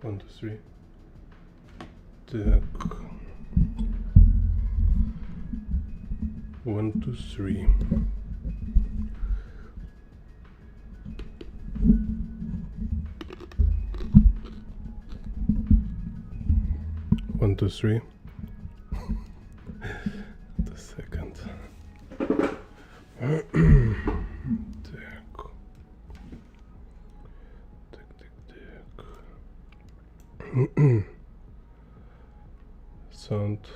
1, 2, 3. Так. 1, 2, 3. One, two, three. The second. Так. Так. Sound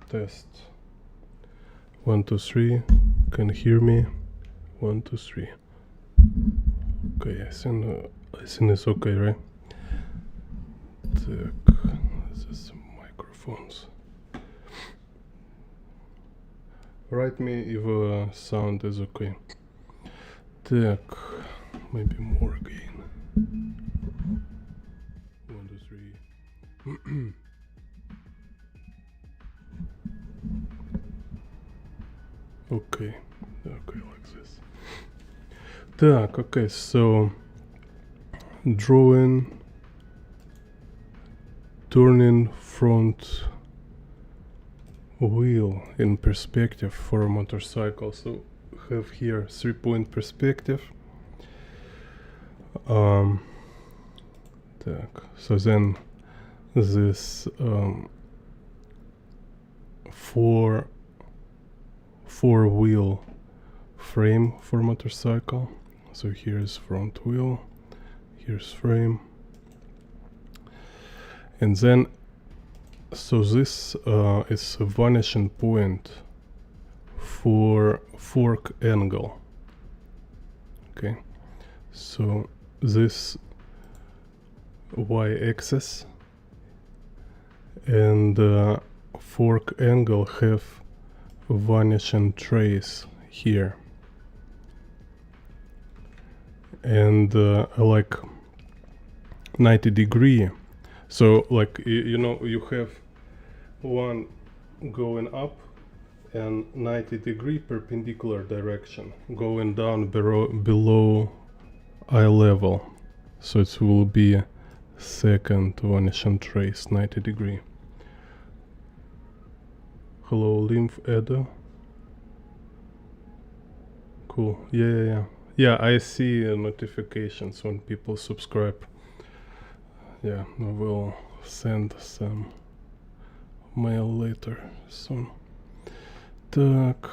test. 1, 2, 3. Can hear me? 1, 2, 3. Okay, I think it's okay, right? Так. This is microphones. Write me if sound is okay. Так, maybe more again. 1, 2, 3. Okay, like this. Так, okay, so drawing, turning front wheel in perspective for a motorcycle. So have here 3-point perspective. Так, so then this four-wheel frame for motorcycle. So here's front wheel, here's frame, and then so this is a vanishing point for fork angle. Okay, so this y-axis and fork angle have vanishing trace here, and like 90 degree. So like you know, you have one going up and 90 degree perpendicular direction going down below eye level. So it will be second vanishing trace 90 degree. Hello, Lymph Edo. Cool. Yeah, I see notifications when people subscribe. Yeah, I will send some mail later soon. Так.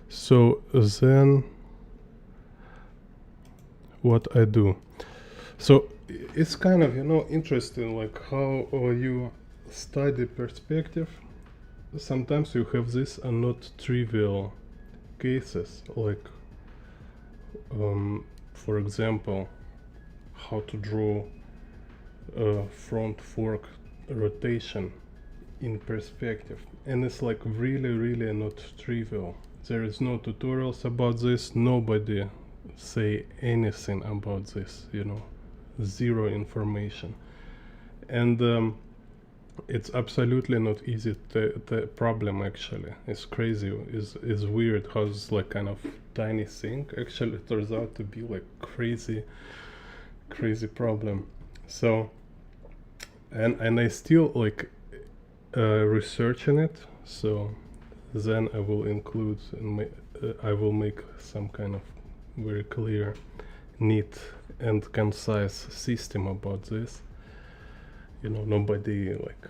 So then what I do. So it's kind of, you know, interesting, like how you study perspective. Sometimes you have this and not trivial cases, like for example, how to draw a front fork rotation in perspective, and it's like really not trivial. There is no tutorials about this, nobody say anything about this, you know, zero information, and it's absolutely not easy. The problem actually is crazy. Is weird how it's like kind of tiny thing actually turns out to be like crazy problem. So and I still like researching it. So then I will include I will make some kind of very clear, neat and concise system about this. You know, nobody, like,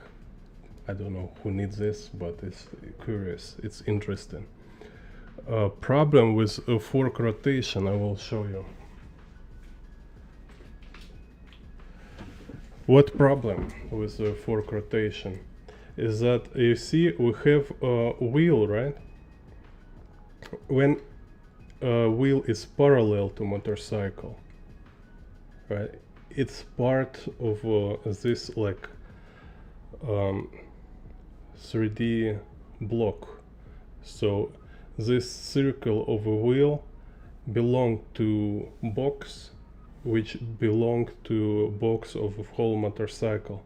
I don't know who needs this, but it's curious, it's interesting. Problem with fork rotation, I will show you. What problem with fork rotation is that, you see, we have a wheel, right? When a wheel is parallel to motorcycle, right? It's part of this like 3D block. So this circle of a wheel belong to box, which belong to box of a whole motorcycle.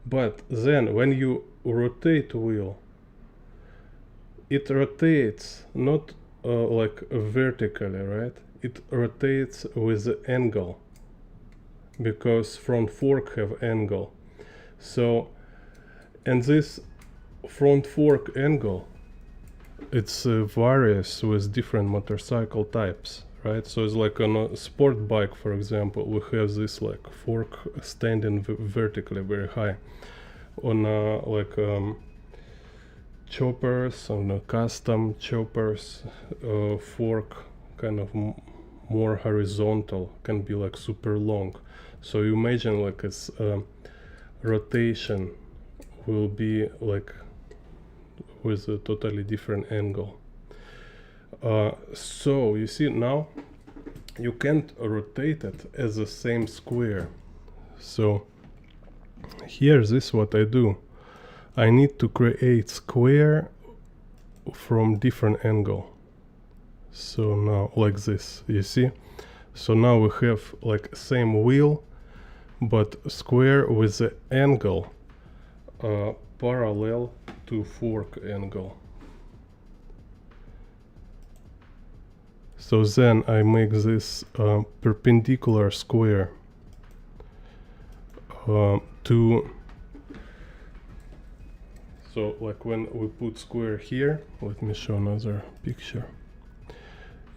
But then when you rotate wheel, it rotates not like vertically, right? It rotates with the angle. because front fork have angle. So, and this front fork angle, it's varies with different motorcycle types, right? So it's like on a sport bike, for example, we have this like fork standing vertically very high. On like choppers, on custom choppers, fork kind of more horizontal, can be like super long. So you imagine like its rotation will be like with a totally different angle. So you see now you can't rotate it as the same square. So here this is what I do. I need to create square from different angle. So now like this, you see? So now we have like same wheel but square with the angle parallel to fork angle. So then I make this perpendicular square to, so like when we put square here, let me show another picture.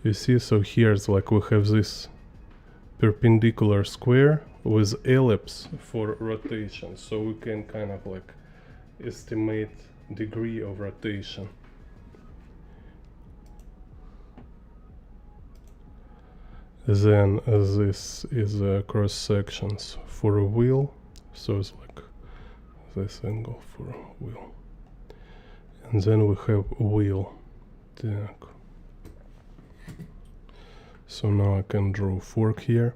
You see, so here's like we have this perpendicular square with ellipse for rotation, so we can kind of like estimate degree of rotation. Then this is cross sections for a wheel, so it's like this angle for a wheel. And then we have wheel. So now I can draw fork here.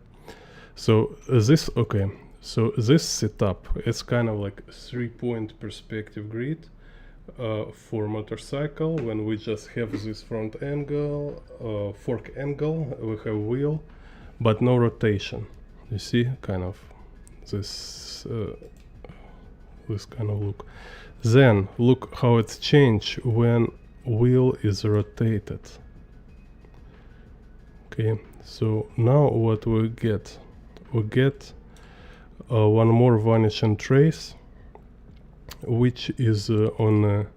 So this, okay, so this setup is kind of like 3-point perspective grid for motorcycle. When we just have this front angle, fork angle, we have wheel, but no rotation. You see, kind of this this kind of look. Then look how it's changed when wheel is rotated. Okay, so now what we get one more vanishing trace, which is on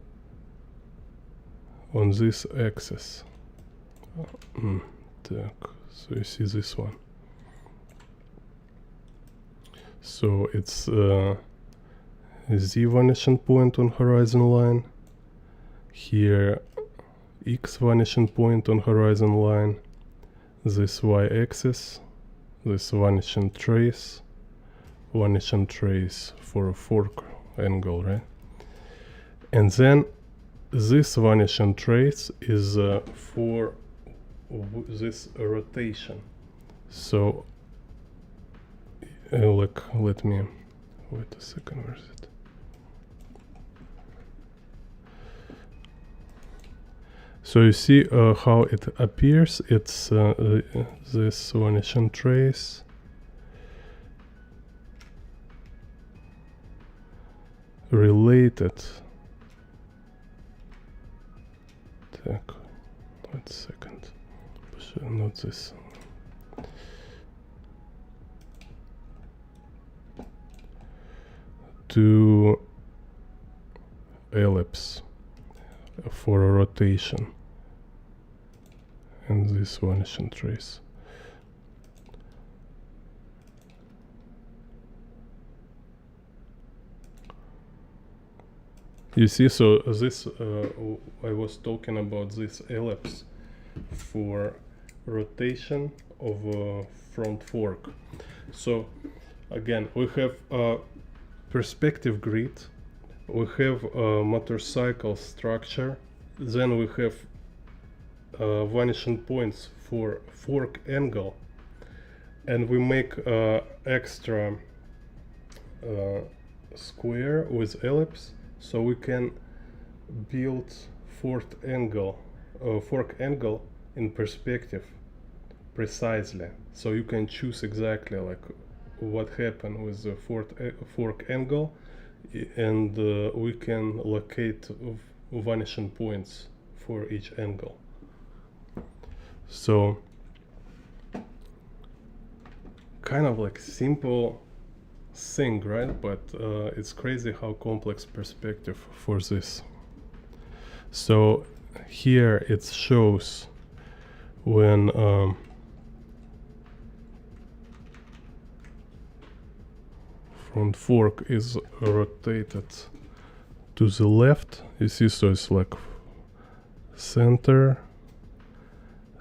this axis. So you see this one. So it's Z vanishing point on horizon line. Here X vanishing point on horizon line. This y-axis, this vanishing trace for a fork angle, right? And then this vanishing trace is for this rotation. So like, let me wait a second, where is it? So you see how it appears. It's this vanishing trace related. Wait a second. Not this. To ellipse for a rotation, and this vanishing trace. You see, so this I was talking about this ellipse for rotation of a front fork. So again, we have a perspective grid, we have a motorcycle structure, then we have vanishing points for fork angle, and we make extra square with ellipse, so we can build fork angle in perspective precisely. So you can choose exactly like what happened with the fork angle, and we can locate vanishing points for each angle. So kind of like simple thing, right? But it's crazy how complex perspective for this. So here it shows when front fork is rotated to the left, you see, so it's like center.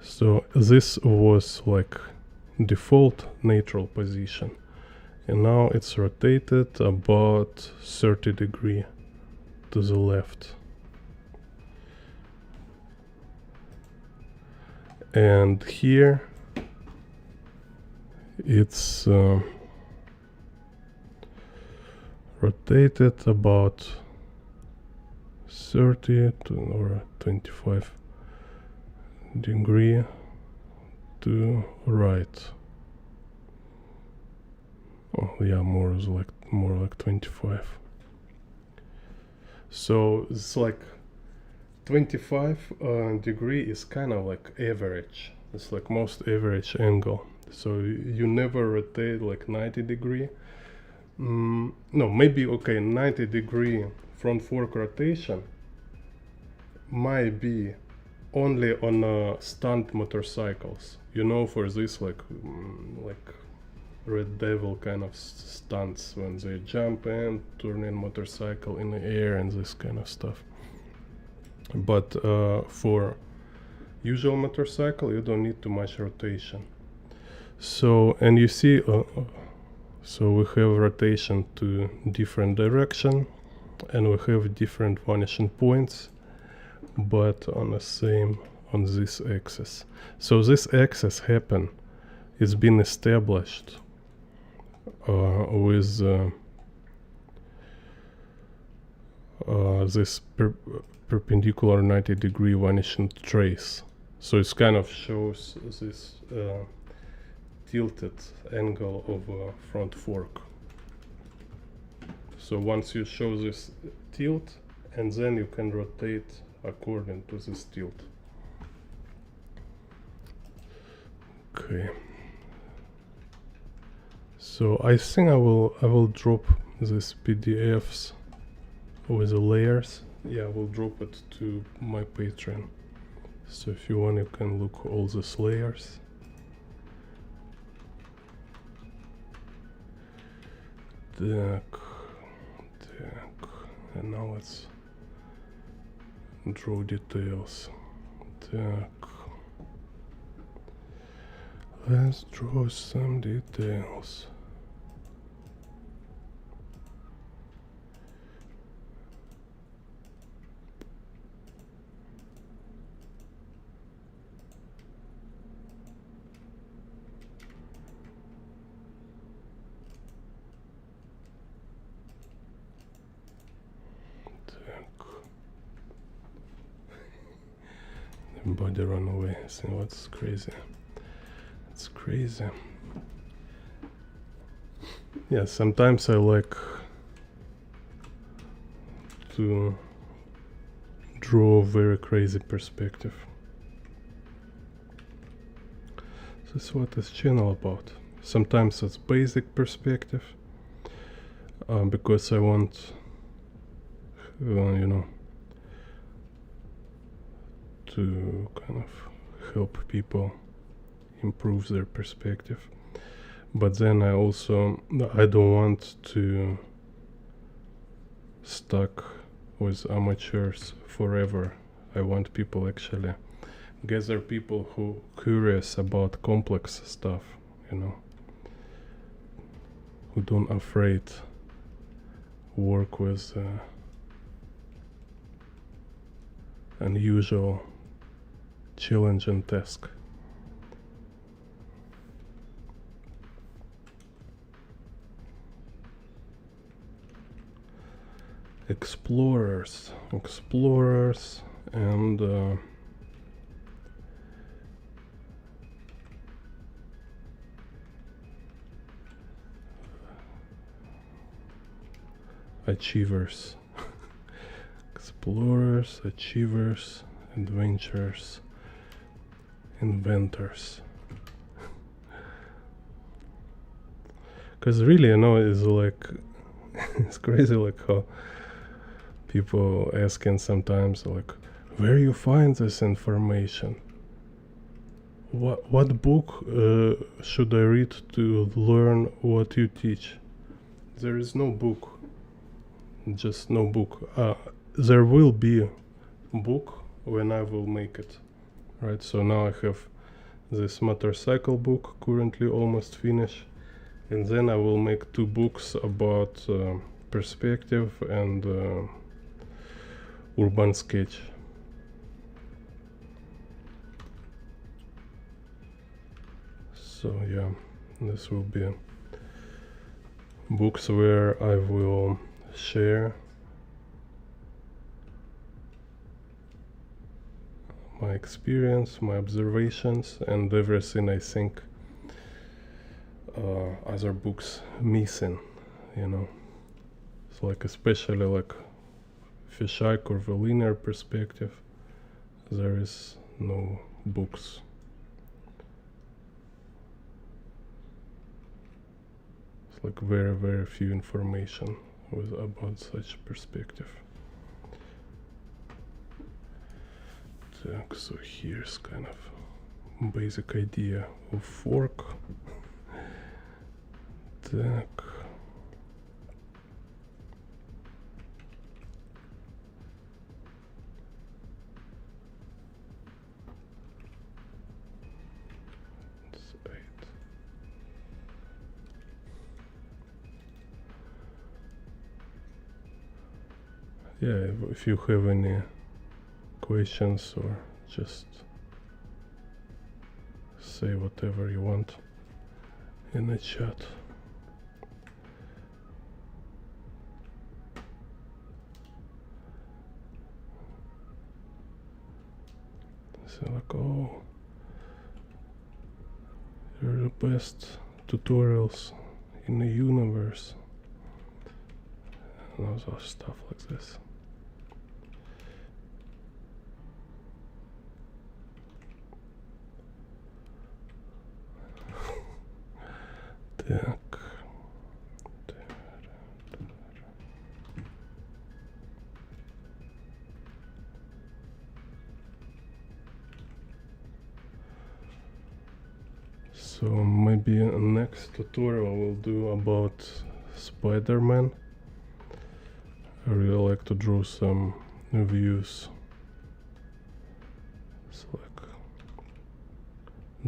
So this was like default neutral position, and now it's rotated about 30 degrees to the left. And here it's rotated about 30 or 25 degree to right. Oh yeah, more like 25. So it's like 25 degree is kind of like average. It's like most average angle. So you never rotate like 90 degree. No, maybe okay, 90 degree front fork rotation might be only on stunt motorcycles. You know, for this like Red Devil kind of stunts when they jump and turn in motorcycle in the air and this kind of stuff. But for usual motorcycle you don't need too much rotation. So, and you see so we have rotation to different direction and we have different vanishing points, but on the same, on this axis. So this axis happen, it's been established with this perpendicular 90 degree vanishing trace. So it kind of shows this tilted angle of front fork. So once you show this tilt, and then you can rotate according to this tilt. Okay. So I think I will drop these PDFs with the layers. Yeah, I will drop it to my Patreon. So if you want, you can look all these layers. Так, and now let's draw details. Так, let's draw some details. Body run away. See what's crazy? It's crazy. Yeah, sometimes I like to draw very crazy perspective. This is what this channel about. Sometimes it's basic perspective because I want you know, to kind of help people improve their perspective. But then I don't want to stuck with amateurs forever. I want people actually gather people who curious about complex stuff, you know, who don't afraid work with unusual challenging task. Explorers and achievers. Explorers, achievers, adventurers, inventors. Because really, it's like it's crazy, like how people asking sometimes, like, where you find this information? What book should I read to learn what you teach? There is no book, just no book. There will be a book when I will make it, right? So now I have this motorcycle book currently almost finished, and then I will make 2 books about perspective and urban sketch. So yeah, this will be books where I will share my experience, my observations, and everything I think other books missing, It's like, especially like Fisheye or the linear perspective, there is no books. It's like very, very few information about such perspective. So here's kind of basic idea of fork. Так. Yeah, if you have any questions or just say whatever you want in the chat. So like, oh, you're the best tutorials in the universe, and all stuff like this. Так. So maybe next tutorial we'll do about Spider-Man. I really like to draw some views. It's like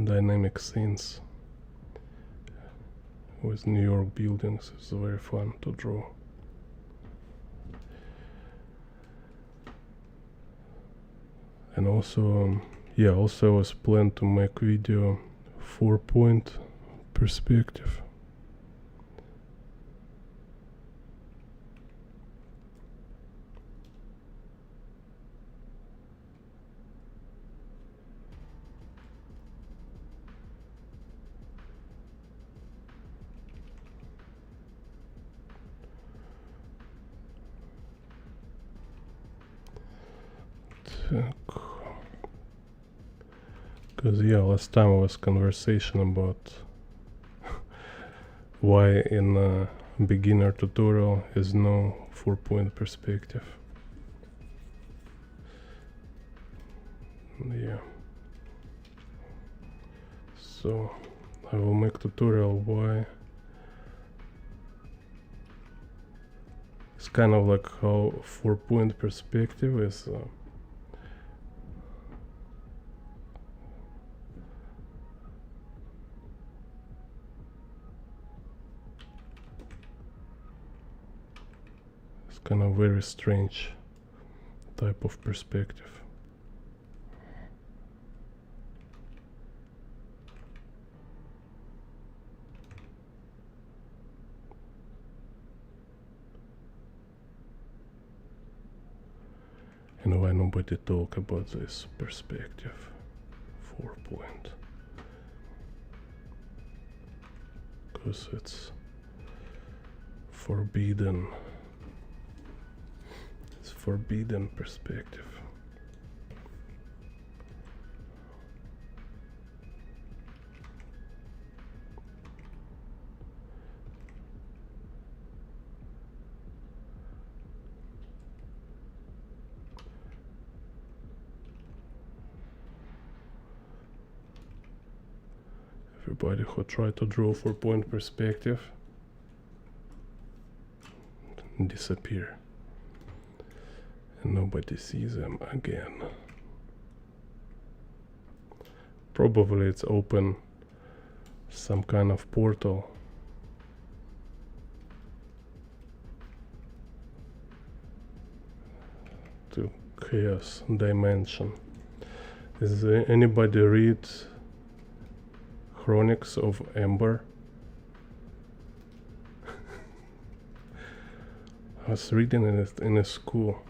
dynamic scenes with New York buildings. It's very fun to draw. And also, also I was planned to make video 4-point perspective. Because last time was conversation about why in a beginner tutorial is no 4-point perspective. Yeah. So I will make tutorial why. It's kind of like how 4-point perspective is kind of very strange type of perspective. And why nobody talk about this perspective 4-point? Because it's forbidden. It's forbidden perspective. Everybody who try to draw 4-point perspective disappear, and nobody sees them again. Probably it's open some kind of portal. To chaos dimension. Is there anybody read Chronics of Ember? I was reading it in a school.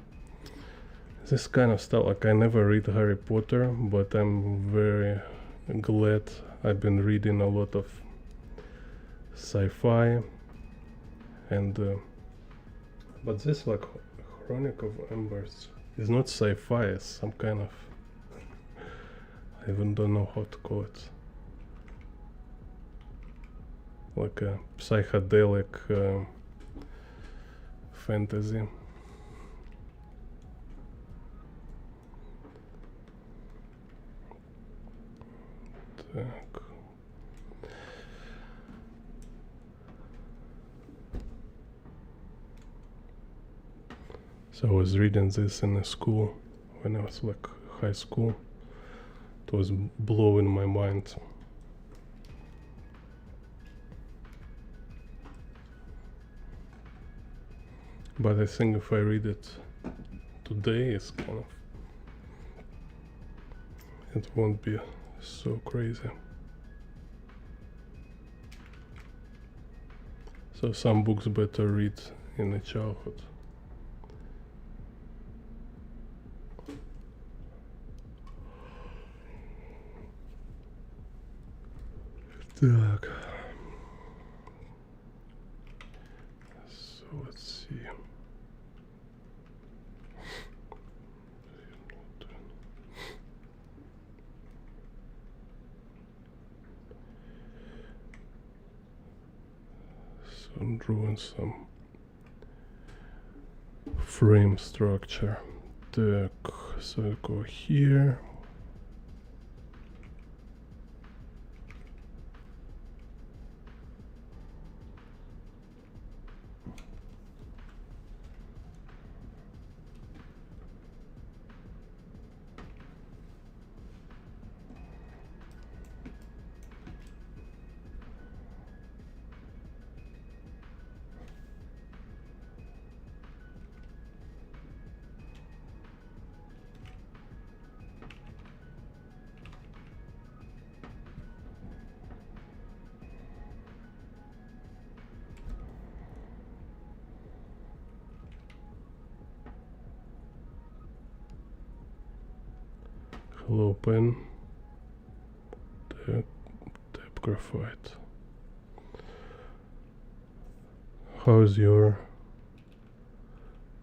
This kind of stuff, like I never read Harry Potter, but I'm very glad I've been reading a lot of sci-fi, and but this like Chronic of Embers is not sci-fi, it's some kind of, I even don't know how to call it, like a psychedelic fantasy. Так. So I was reading this in a school when I was like high school. It was blowing my mind. But I think if I read it today, it's kind of, it won't be so crazy. So some books better read in the childhood. Так. So let's see. So I'm drawing some frame structure. Так, so I go here. Hello pen, tap graphite. How's your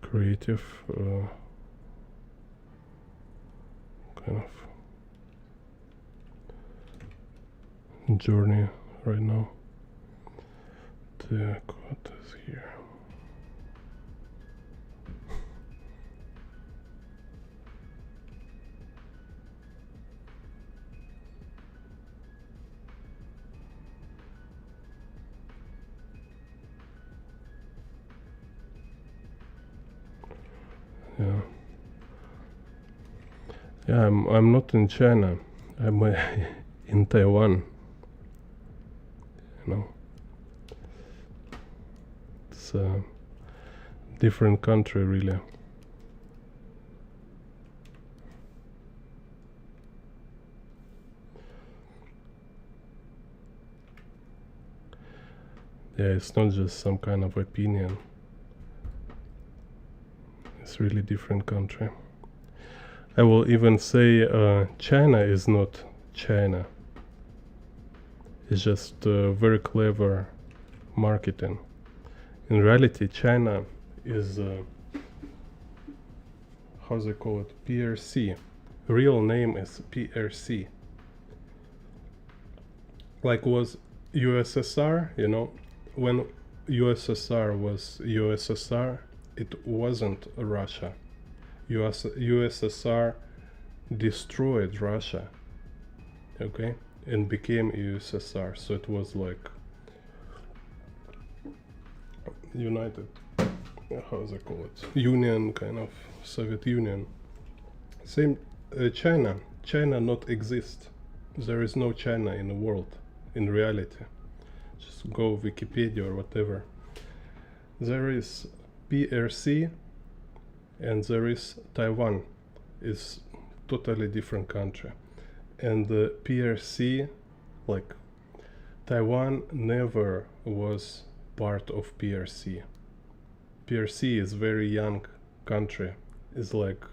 creative kind of journey right now? Так, what is here? Yeah. Yeah, I'm not in China. I'm in Taiwan. You know, it's a different country, really. Yeah, it's not just some kind of opinion. It's really different country. I will even say China is not China. It's just very clever marketing. In reality, China is how they call it, PRC. Real name is PRC. Like was USSR, you know, when USSR was USSR, it wasn't Russia. USSR destroyed Russia. Okay, and became USSR. So it was like United, how they call it, Union, kind of Soviet Union. Same. China not exist. There is no China in the world in reality. Just go Wikipedia or whatever. There is PRC and there is Taiwan. It's totally different country. And the PRC, like Taiwan never was part of PRC. PRC is very young country. It's like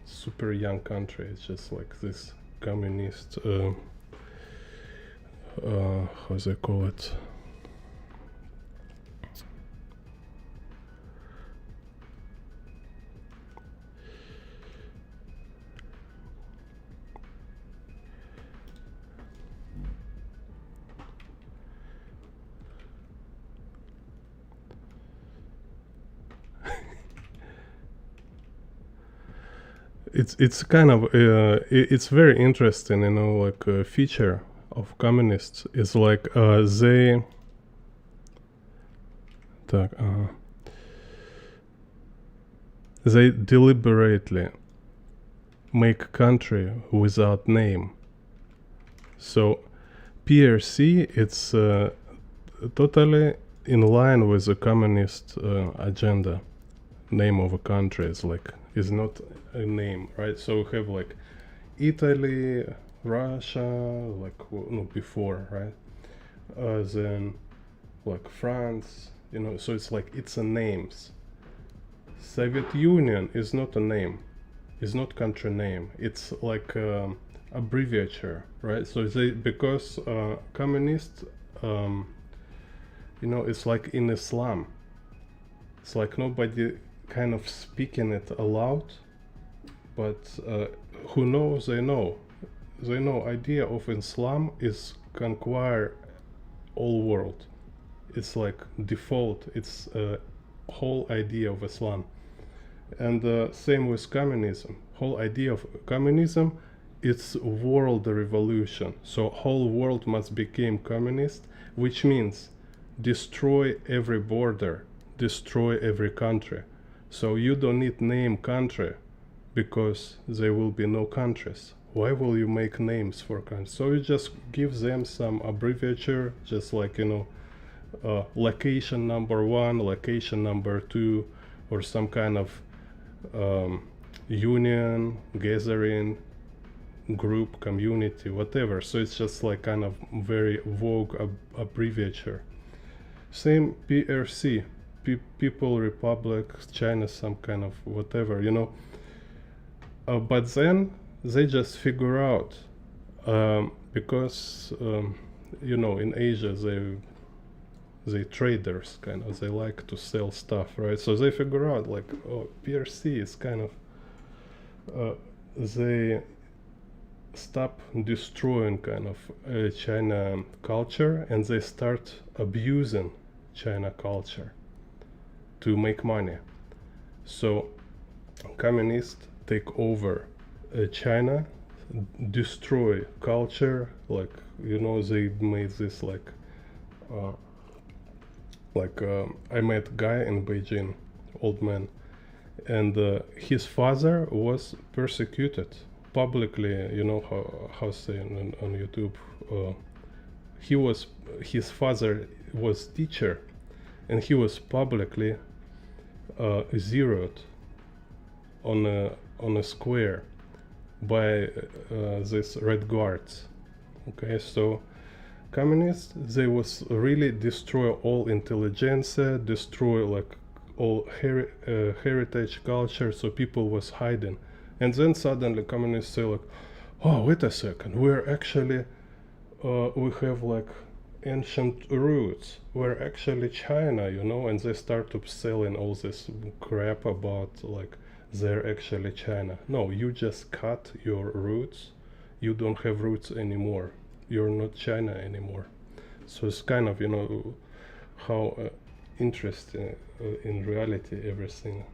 super young country. It's just like this communist how they call it, it's kind of it's very interesting, you know, like a feature of communists is like they так, they deliberately make country without name. So PRC, it's totally in line with the communist agenda. Name of a country is not a name, right? So we have like Italy, Russia, like no, before, right? Then like France, you know. So it's like it's a names. Soviet Union is not a name. It's not country name. It's like abbreviature, right? So they, because communist, you know, it's like in Islam. It's like nobody kind of speaking it aloud, but who knows, they know. They know idea of Islam is conquer all world. It's like default. It's whole idea of Islam. And same with communism. Whole idea of communism, it's world revolution. So whole world must become communist, which means destroy every border, destroy every country. So you don't need name country because there will be no countries. Why will you make names for countries? So you just give them some abbreviature, just like, you know, location number 1, location number 2, or some kind of union, gathering, group, community, whatever. So it's just like kind of very vogue abbreviature. Same PRC, People Republic, China, some kind of whatever, you know. But then they just figure out, because you know, in Asia they traders, kind of, they like to sell stuff, right? So they figure out like, oh, PRC is kind of they stop destroying kind of China culture, and they start abusing China culture to make money. So communists take over China, destroy culture, like, you know, they made this like I met a guy in Beijing, old man, and his father was persecuted publicly, you know, how saying on YouTube, his father was teacher, and he was publicly zeroed on a square by these red guards. Okay, so communists, they was really destroy all intelligentsia, destroy like all heritage culture, so people was hiding. And then suddenly communists say like, oh, wait a second, we're actually we have like ancient roots, we're actually China, you know. And they start to selling all this crap about like they're actually China. No, you just cut your roots, you don't have roots anymore, you're not China anymore. So it's kind of, you know, how interesting in reality everything.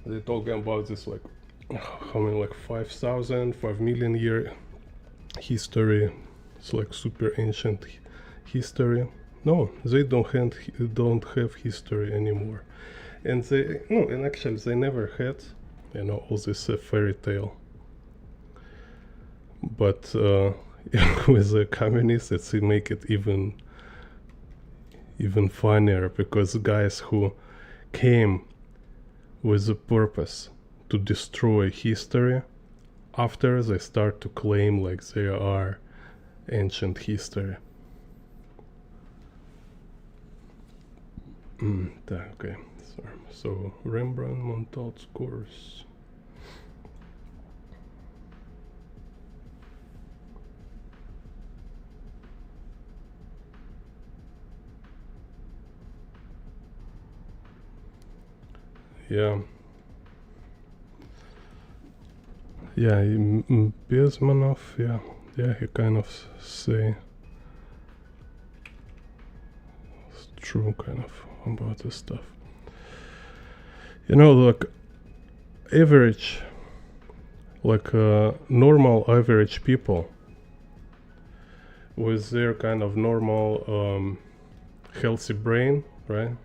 They're talking about this like how many, like 5 million year history. It's like super ancient history. No, they don't have history anymore, and they no, and actually they never had, all this fairy tale. But with the communists, it's make it even funnier, because guys who came with the purpose to destroy history, after they start to claim like they are ancient history. Okay, so Rembrandt Montal's course. Yeah. Yeah, Bezmanov, yeah, he kind of say it's true kind of about this stuff. Like average, like normal average people with their kind of normal healthy brain, right?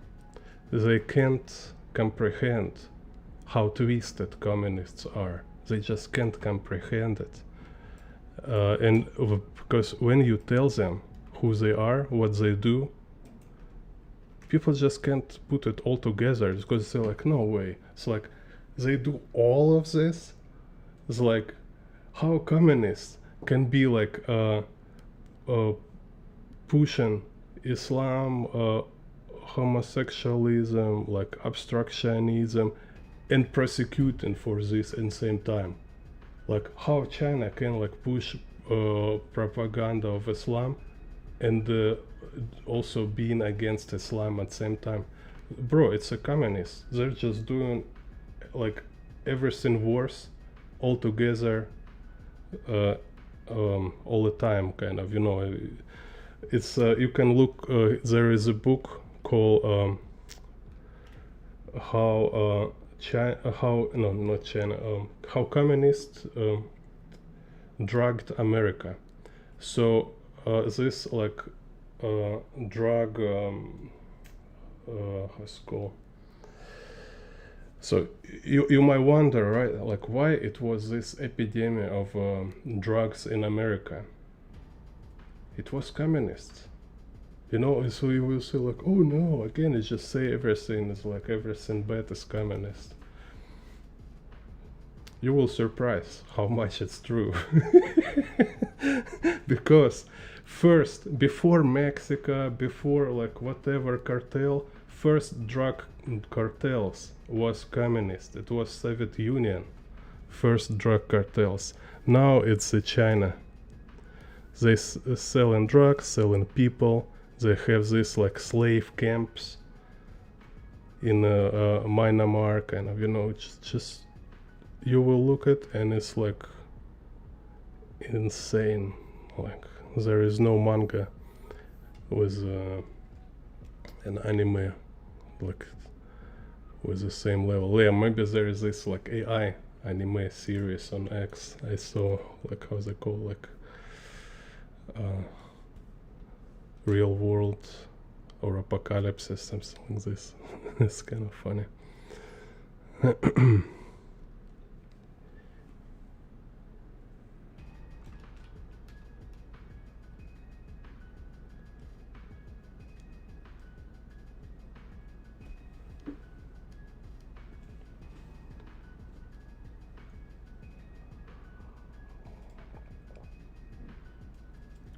They can't comprehend how twisted communists are. They just can't comprehend it. And because when you tell them who they are, what they do, people just can't put it all together, because they're like, no way. It's like, they do all of this? It's like, how communists can be like pushing Islam, homosexualism, like obstructionism, and prosecuting for this in same time? Like, how China can like push propaganda of Islam and also being against Islam at the same time? Bro, it's a communist. They're just doing like everything worse all together, all the time, kind of. It's you can look. There is a book called how China, how no, not China, how communists drugged America. So this like drug, how's it called? So you might wonder, right? Like, why it was this epidemic of drugs in America? It was communists. So you will say like, oh no, again, it's just say everything is like everything bad is communist. You will surprise how much it's true. Because first, before Mexico, before like whatever cartel, first drug cartels was communist. It was Soviet Union, first drug cartels. Now it's China. They selling drugs, selling people. They have this like slave camps in Myanmar, kind of. It's just you will look at and it's like insane. Like, there is no manga with an anime like with the same level. Yeah, maybe there is this like AI anime series on X. I saw like, how's it called, like real world or apocalypse, something like this. It's kind of funny.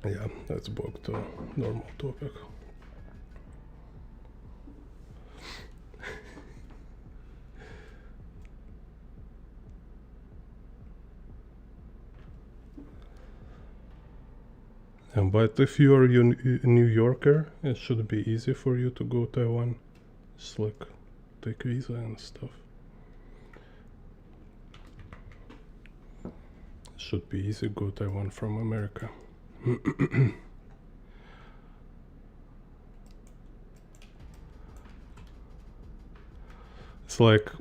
Yeah, let's back to normal topic. But if you are a New Yorker, it should be easy for you to go Taiwan. Just like take visa and stuff. Should be easy to go Taiwan from America. It's like,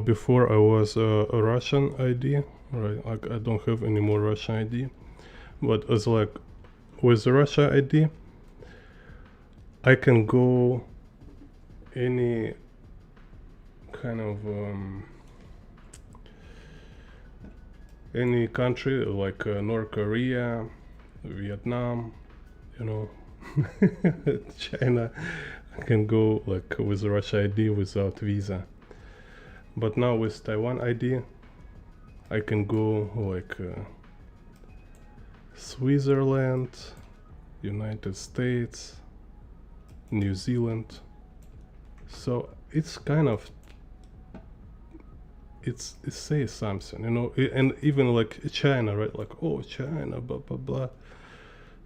before I was a Russian ID, right? Like, I don't have any more Russian ID. But it's like with the Russia ID, I can go any kind of any country like North Korea, Vietnam, you know, China. I can go like with Russia ID without visa. But now with Taiwan ID, I can go like Switzerland, United States, New Zealand. So it's kind of it says something, you know, and even like China, right? Like, oh, China, blah blah blah.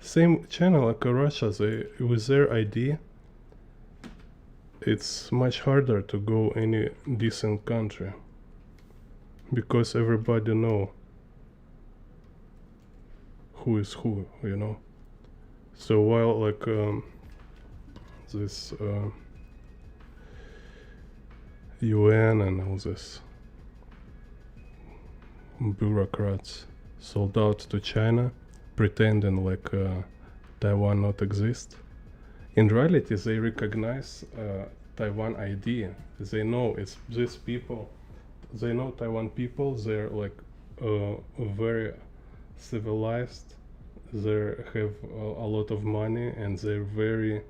Same China, like Russia, they with their ID, it's much harder to go any decent country because everybody know who is who, you know. So while like this UN and all this bureaucrats sold out to China, pretending like Taiwan not exist. In reality, they recognize Taiwan ID. They know it's these people. They know Taiwan people. They're like very civilized. They have a lot of money, and they're very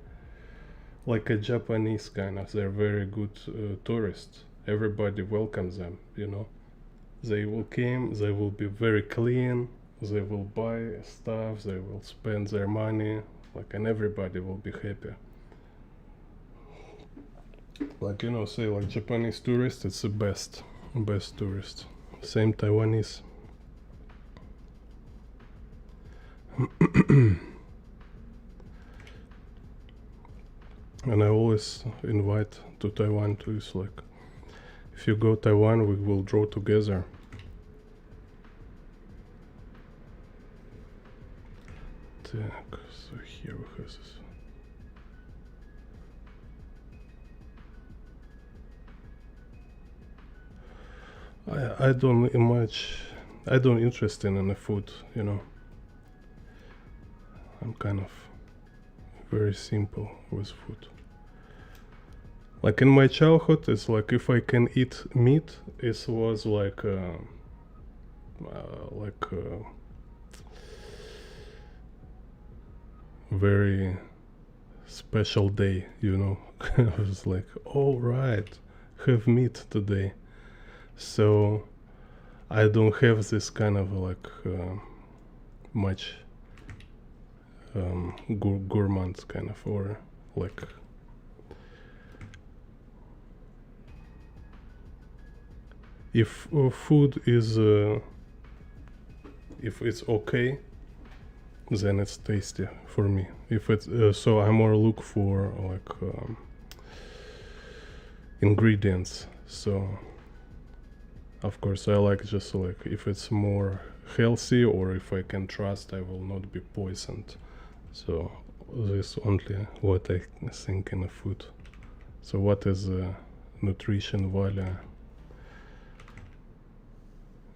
like a Japanese kind of. They're very good tourists. Everybody welcomes them. You know, they will come. They will be very clean. They will buy stuff. They will spend their money. Like, and everybody will be happy. Like, you know, say like Japanese tourist, it's the best tourist. Same Taiwanese. And I always invite to Taiwan too. It's like, if you go Taiwan, we will draw together. Так, so here we have this. I don't much. I don't interest in the food. You know. I'm kind of very simple with food. Like in my childhood, it's like if I can eat meat, it was like very special day, you know. I was like, all right, have meat today. So I don't have this kind of like much gourmand kind of, or like if food is if it's okay, then it's tasty for me. If it's so I more look for like ingredients. So of course I like just like if it's more healthy or if I can trust I will not be poisoned. So this only what I think in a food. So what is nutrition value?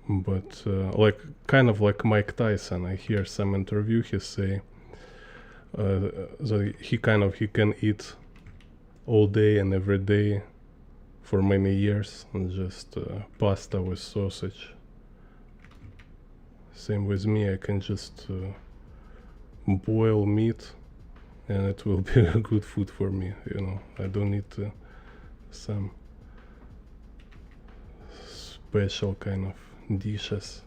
But like kind of like Mike Tyson, I hear some interview he say that he can eat all day and every day for many years and just pasta with sausage. Same with me, I can just boil meat and it will be a good food for me, you know. I don't need some special kind of dishes.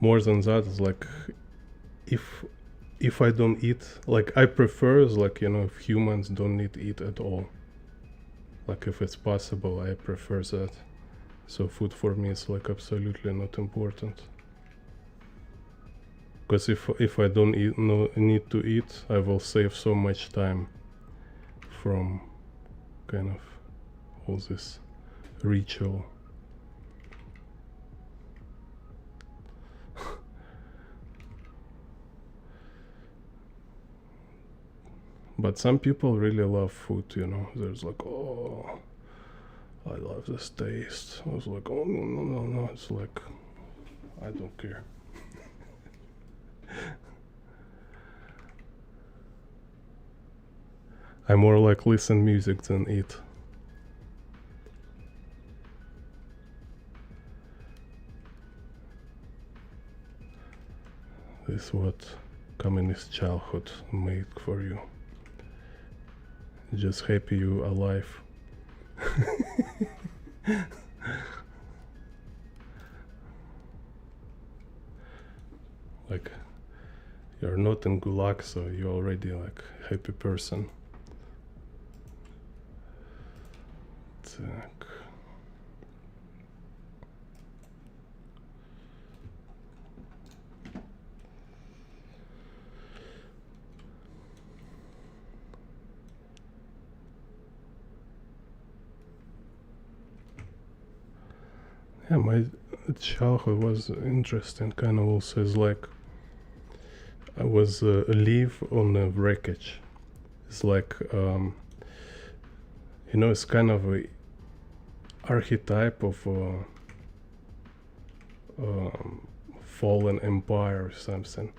More than that, it's like if I don't eat, like I prefer is like, you know, if humans don't need to eat at all. Like if it's possible, I prefer that. So food for me is like absolutely not important. Because if I don't eat, no need to eat, I will save so much time from kind of all this ritual. But some people really love food, you know. There's like, oh, I love this taste. I was like, oh no, no, no, no. It's like, I don't care. I more like listen music than eat. This is what communist childhood made for you. Just happy you alive. Like, you're not in gulag, so you're already like happy person. Так. Yeah, my childhood was interesting. Kind of also is like I was live on a wreckage. It's like it's kind of a archetype of a fallen empire or something.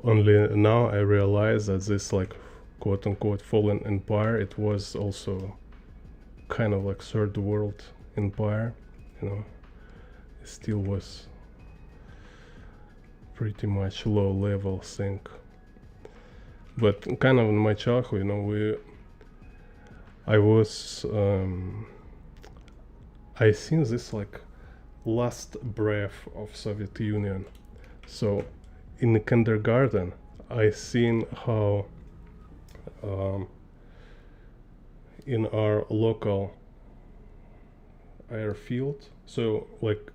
Only now I realize that this like quote unquote fallen empire, it was also kind of like third world empire, it still was pretty much low level thing. But kind of in my childhood, I seen this like last breath of Soviet Union. So in the kindergarten, I seen how in our local airfield, so like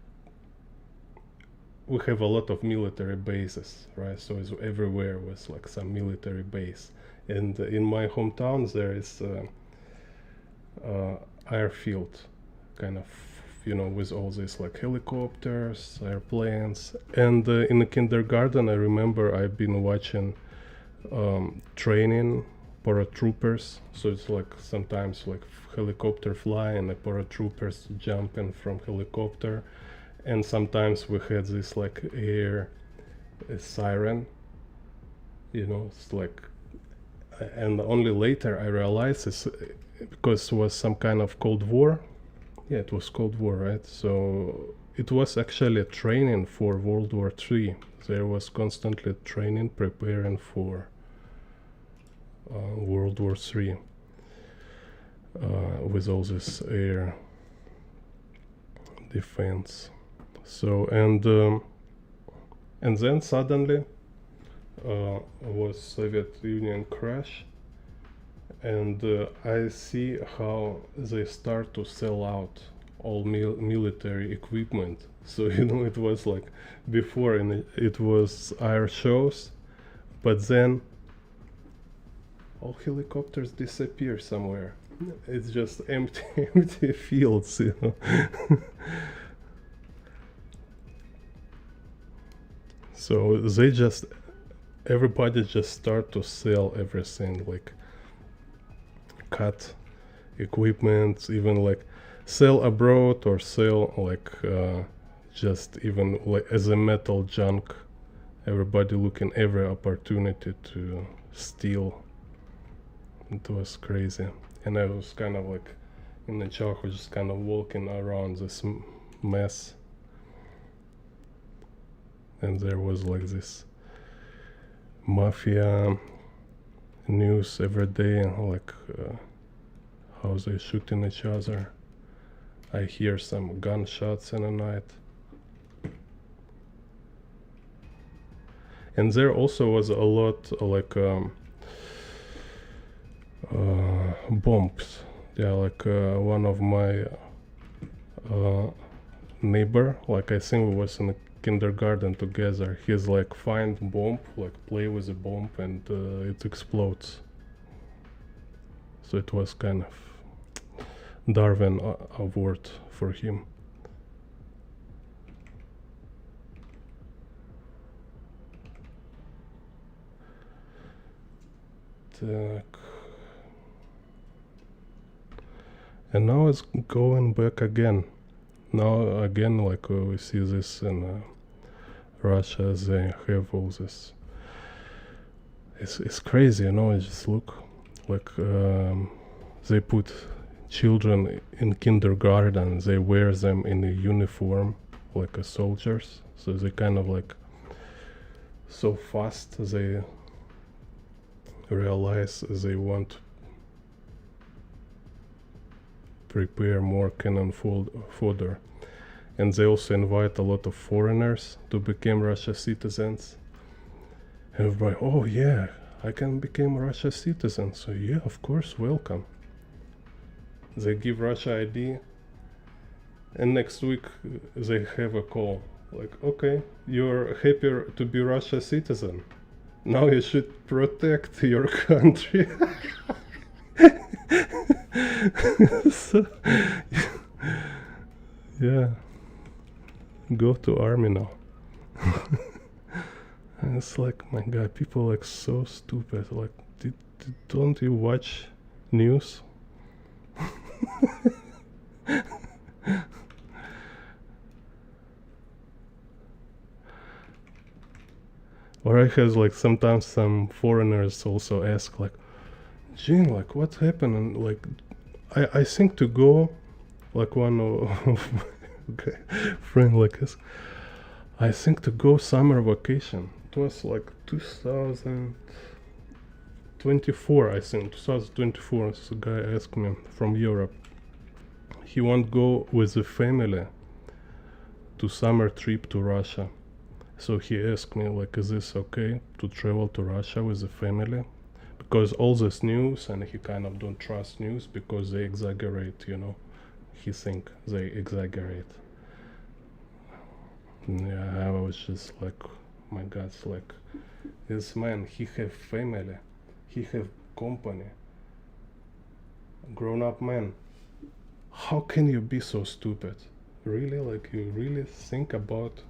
we have a lot of military bases, right? So it's everywhere was like some military base, and in my hometown there is airfield, kind of, with all these like helicopters, airplanes. And in the kindergarten, I remember I've been watching training paratroopers. So it's like sometimes like helicopter fly and the paratroopers jumping from helicopter, and sometimes we had this like air siren. It's like, and only later I realized it's because it was some kind of Cold War. Yeah, it was Cold War, right? So it was actually a training for World War III. There was constantly training, preparing for World War III with all this air defense. So and then suddenly was Soviet Union crash, and I see how they start to sell out all military equipment. So it was like before, and it was air shows, but then all helicopters disappear somewhere. It's just empty, empty fields. So everybody just start to sell everything, like cut equipment, even like sell abroad or sell like just even like as a metal junk. Everybody looking every opportunity to steal. It was crazy. And I was kind of like in the childhood just kind of walking around this mess, and there was like this mafia news every day, like how they shooting each other. I hear some gunshots in the night. And there also was a lot like bombs. Yeah, like one of my neighbor, like I think we was in the kindergarten together, he's like find bomb, like play with a bomb, and it explodes. So it was kind of Darwin award for him. Так. And now it's going back again. Now again, like we see this in Russia, they have all this. It's crazy, you know. Just look, like they put children in kindergarten. They wear them in a uniform, like a soldiers. So they kind of like so fast. They realize they want prepare more cannon fodder, and they also invite a lot of foreigners to become Russia citizens. And everybody, oh yeah, I can become Russia citizen. So yeah, of course, welcome. They give Russia ID, and next week they have a call. Like, okay, you're happier to be Russia citizen. Now you should protect your country. So, yeah, go to army now. And it's like, my God, people like so stupid. Like, don't you watch news? Or I have like sometimes some foreigners also ask like, Gene, like what happened? And like, I think to go, like one of my okay, friend like this, I think to go summer vacation. It was like 2024, I think, 2024. This guy asked me from Europe. He won't go with the family to summer trip to Russia. So he asked me like, is this okay to travel to Russia with the family? Because all this news, and he kind of don't trust news because they exaggerate, you know. He think they exaggerate. Yeah, I was just like, my God, like, this man, he have family, he have company, grown-up man. How can you be so stupid? Really, like, you really think about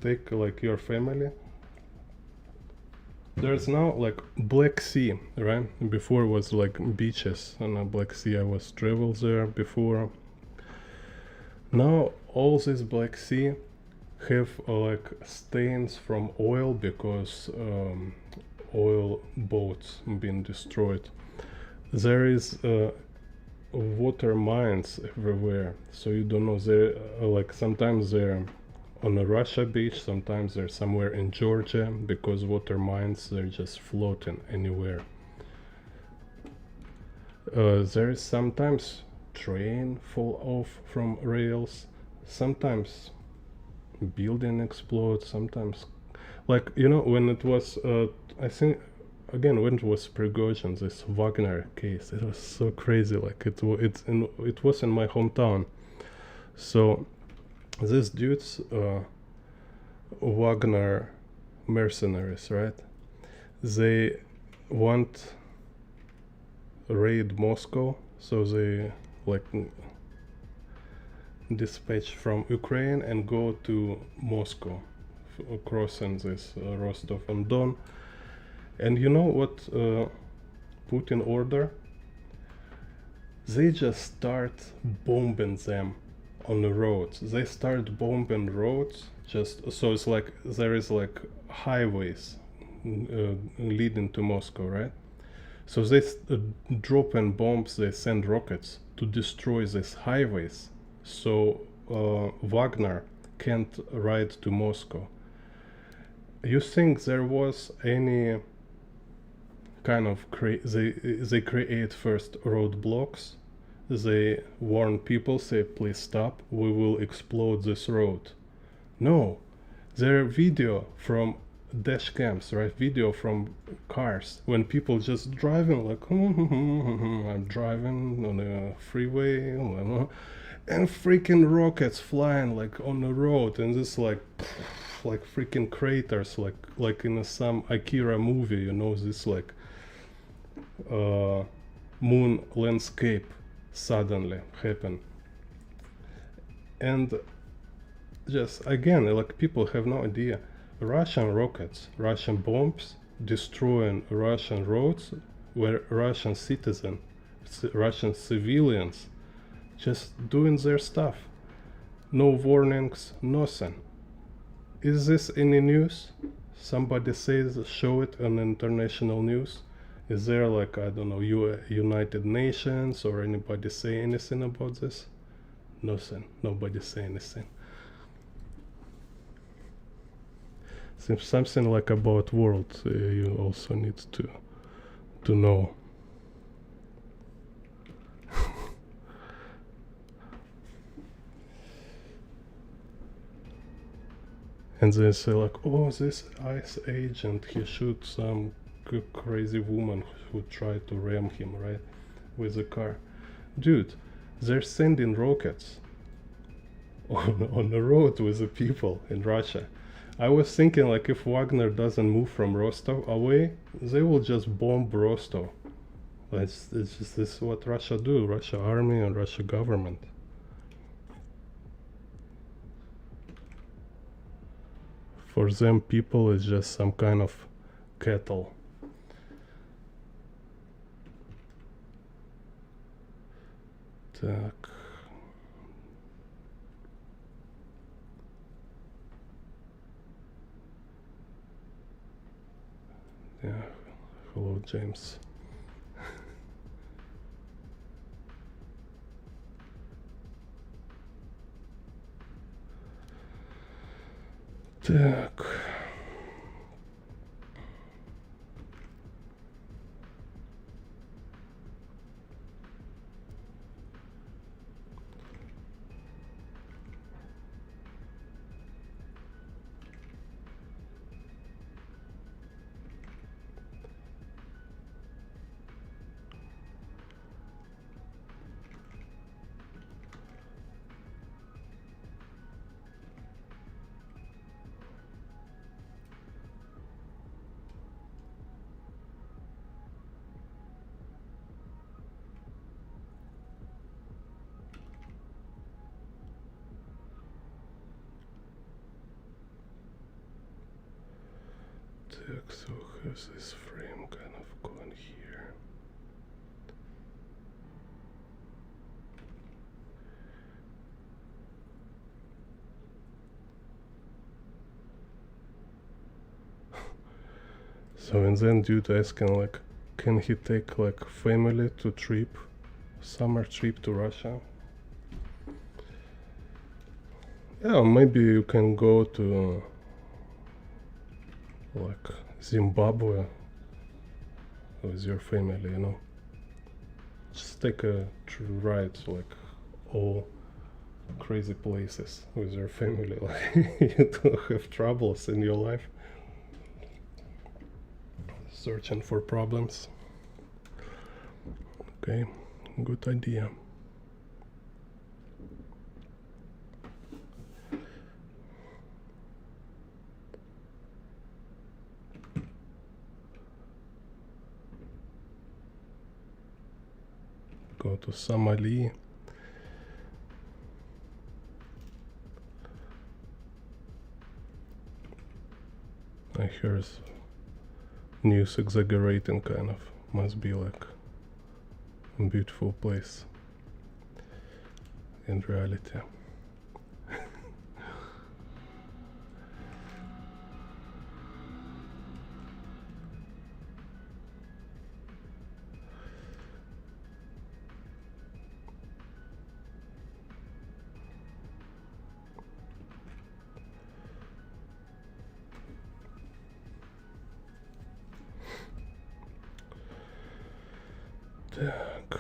take like your family? There's now like Black Sea, right? Before it was like beaches and Black Sea. I was traveled there before. Now all this Black Sea have like stains from oil because oil boats been destroyed. There is water mines everywhere, so you don't know. There like sometimes they're on a Russia beach, sometimes they're somewhere in Georgia, because water mines, they're just floating anywhere. There is sometimes train fall off from rails, sometimes building explodes, sometimes like, you know, when it was I think again when it was Prigozhin, this Wagner case, it was so crazy. Like it was in my hometown. So these dudes, Wagner mercenaries, right? They want raid Moscow, so they like dispatch from Ukraine and go to Moscow, crossing this Rostov on Don. And you know what put in order? They just start bombing them on the roads. They start bombing roads, just so it's like there is like highways leading to Moscow, right? So they drop in bombs, they send rockets to destroy these highways, so Wagner can't ride to Moscow. You think there was any kind of they create first roadblocks, they warn people, say please stop, we will explode this road? No, there are video from dash cams, right? Video from cars when people just driving like I'm driving on a freeway and freaking rockets flying like on the road, and this like freaking craters like in some Akira movie, you know, this like moon landscape suddenly happen. And just again, like people have no idea, Russian rockets, Russian bombs destroying Russian roads where Russian citizens Russian civilians just doing their stuff. No warnings, nothing. Is this any news? Somebody says, show it on international news. Is there like, I don't know, United Nations or anybody say anything about this? Nothing. Nobody say anything. Seems something like about world you also need to know. And they say like, oh, this ICE agent, he shoot some crazy woman who tried to ram him, right, with a car. Dude, they're sending rockets on the road with the people in Russia. I was thinking like if Wagner doesn't move from Rostov away, they will just bomb Rostov. It's just this is what Russia do, Russia army and Russia government. For them, people is just some kind of cattle. Так. Yeah. Hello, James. Так. Так, so has this frame kind of gone here. So and then dude asking like, can he take like family to trip, summer trip to Russia? Yeah, maybe you can go to like Zimbabwe with your family, you know. Just take a ride to like all crazy places with your family. Like you don't have troubles in your life searching for problems. Okay, good idea. Go to Somali. I hear news exaggerating kind of. Must be like a beautiful place in reality. Так.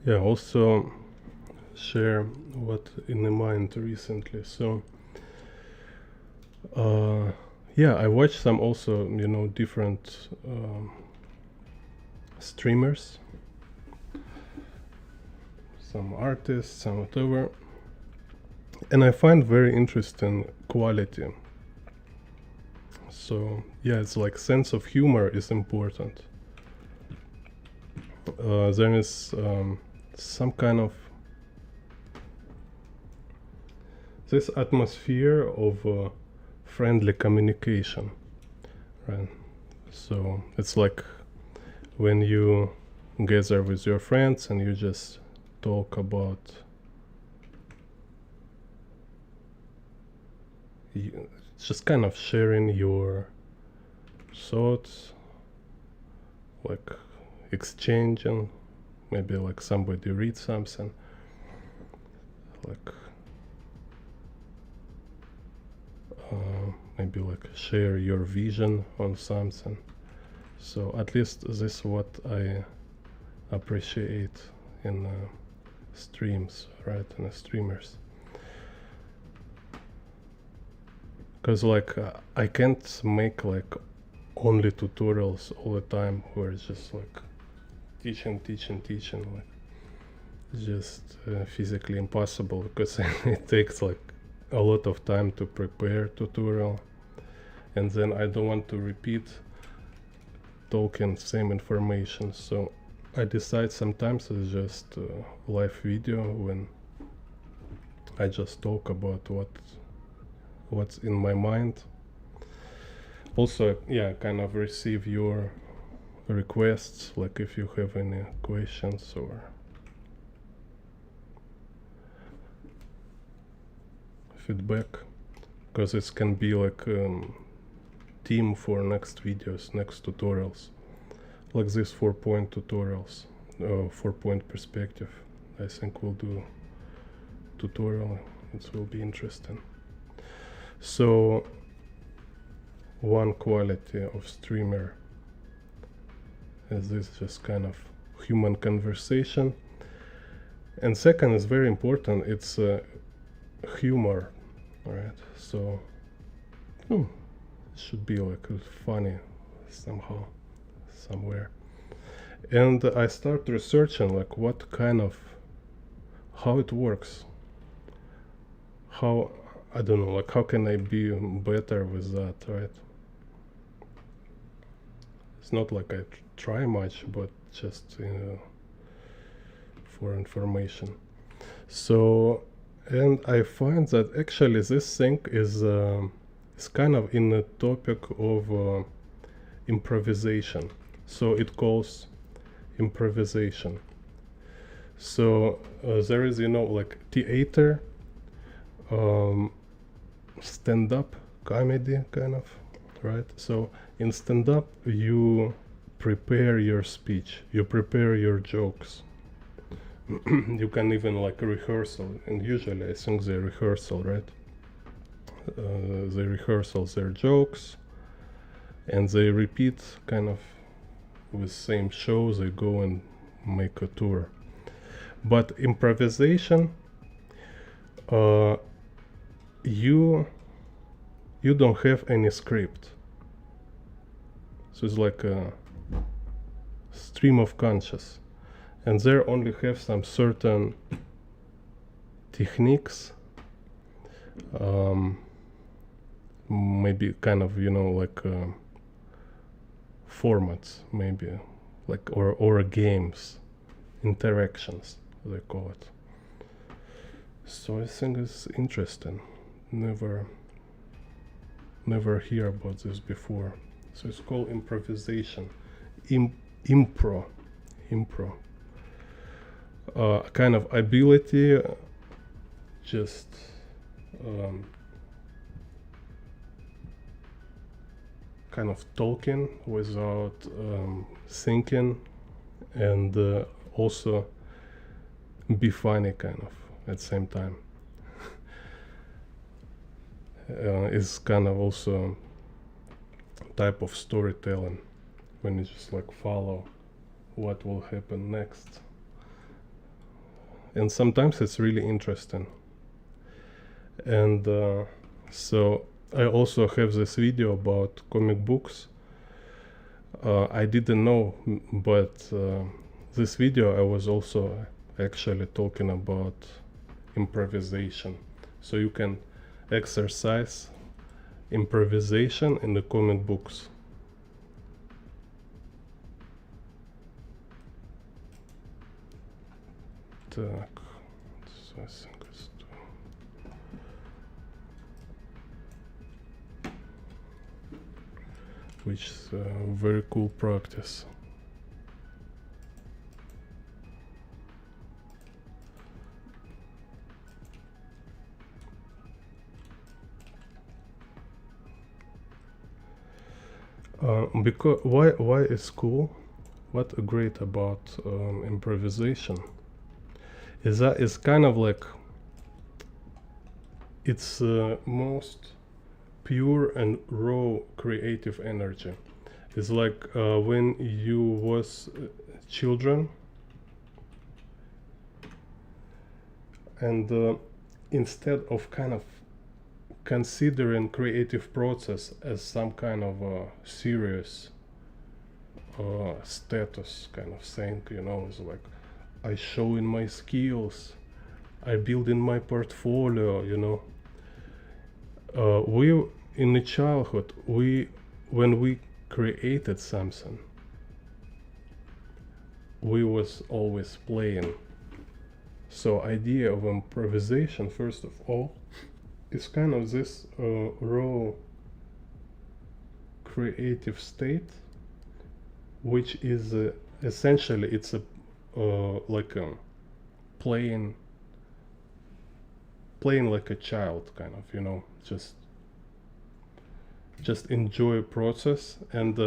Yeah, also share what in the mind recently. So yeah, I watched some also, you know, different streamers, some artists, some whatever, and I find very interesting quality. So yeah, it's like sense of humor is important. There is some kind of this atmosphere of friendly communication, right? So it's like when you gather with your friends and you just talk about just kind of sharing your thoughts, like exchanging, maybe like somebody reads something, like maybe like share your vision on something. So at least this is what I appreciate in streams, right, in streamers. Because like I can't make like only tutorials all the time where it's just like teaching, like it's just physically impossible, because it takes like a lot of time to prepare tutorial, and then I don't want to repeat talking same information. So I decide sometimes it's just live video when I just talk about what's in my mind. Also, yeah, kind of receive your requests, like if you have any questions or feedback, because it can be like theme for next videos, next tutorials, like this 4-point tutorials, 4-point perspective. I think we'll do tutorial. It will be interesting. So one quality of streamer is this just kind of human conversation, and second is very important, it's humor, right? So it should be like funny somehow, somewhere. And I start researching like what kind of, how it works, how, I don't know, like how can I be better with that, right? It's not like I try much, but just for information. So, and I find that actually this thing is kind of in the topic of improvisation. So it calls improvisation. So there is, like theater, stand-up comedy kind of, right? So in stand-up you prepare your speech, you prepare your jokes. You can even like rehearsal, and usually I think they rehearsal, right? They rehearsal their jokes and they repeat kind of with same show, they go and make a tour. But improvisation, you don't have any script, so it's like a stream of conscious, and there only have some certain techniques, maybe kind of like formats, maybe like or games, interactions they call it. So I think it's interesting. Never hear about this before. So it's called improvisation, impro, kind of ability, just kind of talking without thinking, and also be funny kind of at the same time. Is kind of also type of storytelling, when you just like follow what will happen next, and sometimes it's really interesting. And so I also have this video about comic books. I didn't know, but this video I was also actually talking about improvisation. So you can exercise improvisation in the comic books. Так, so I think it's which is a very cool practice. Because why is cool? What great about improvisation is that it's kind of like it's most pure and raw creative energy. It's like when you was children, and instead of kind of considering creative process as some kind of serious status kind of thing, you know, it's like I showing my skills, I building my portfolio, you know. We in the childhood, when we created something, we was always playing. So idea of improvisation, first of all, is kind of this raw creative state, which is essentially it's a like playing like a child, kind of, you know, just enjoy process. And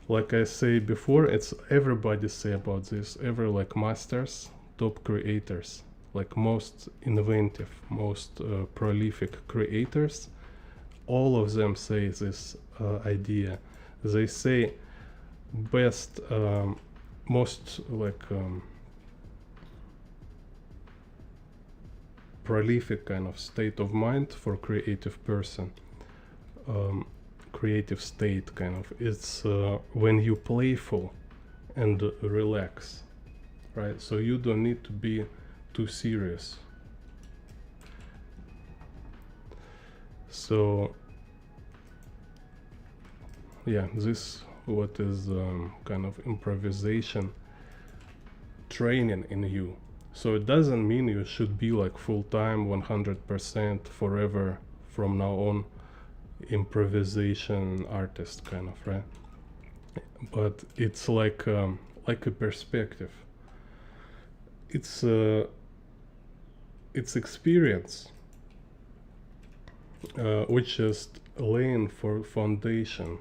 like I say before, it's everybody say about this, every like masters, top creators, like most inventive, most prolific creators, all of them say this idea. They say best most like prolific kind of state of mind for creative person, creative state kind of, it's when you playful and relax, right? So you don't need to be too serious. So yeah, this what is kind of improvisation training in you. So it doesn't mean you should be like full-time 100% forever from now on improvisation artist kind of, right? But it's like a perspective. It's experience which is laying for foundation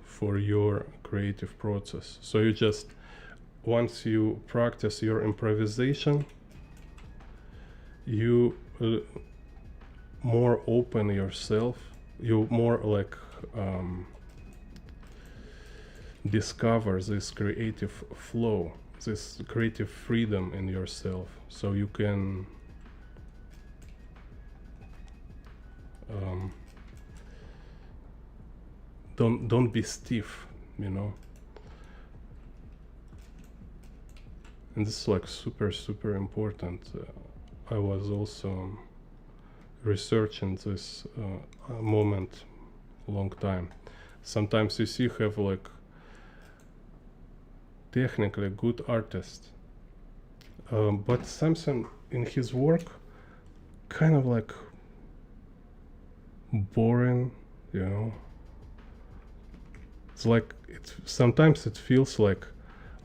for your creative process. So you just, once you practice your improvisation, you more open yourself, you more like discover this creative flow, this creative freedom in yourself, so you can don't be stiff, you know. And this is like super important. I was also researching this moment a long time. Sometimes you see have like technically good artist, but something in his work kind of like boring, you know. It's like sometimes it feels like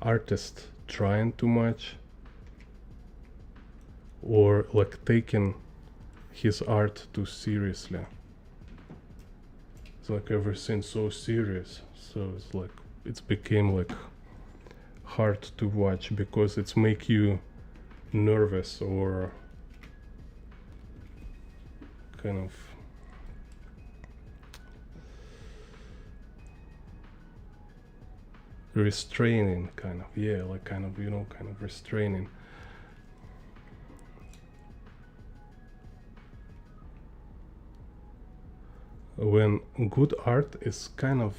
artist trying too much, or like taking his art too seriously. It's like everything so serious, so it's like it's became like hard to watch because it's make you nervous or kind of restraining, kind of, yeah, like kind of, you know, kind of restraining. When good art is kind of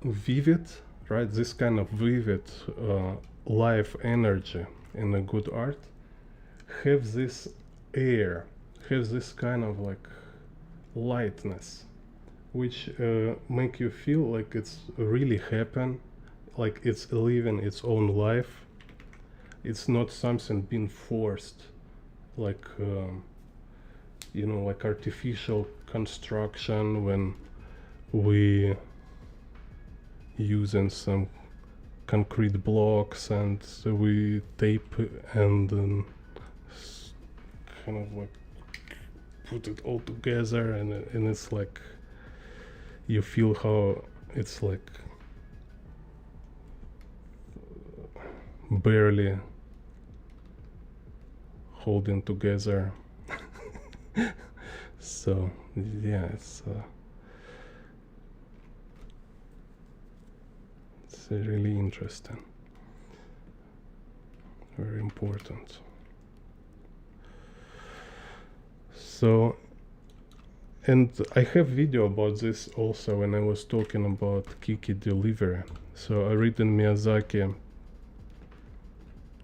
vivid, right? This kind of vivid life energy in a good art have this air, have this kind of like lightness, which make you feel like it's really happen, like it's living its own life. It's not something being forced, like like artificial construction when we using some concrete blocks and we tape and kind of like put it all together, and it's like you feel how it's like barely holding together. So yeah, it's really interesting, very important. So, and I have video about this also when I was talking about Kiki delivery. So I read in Miyazaki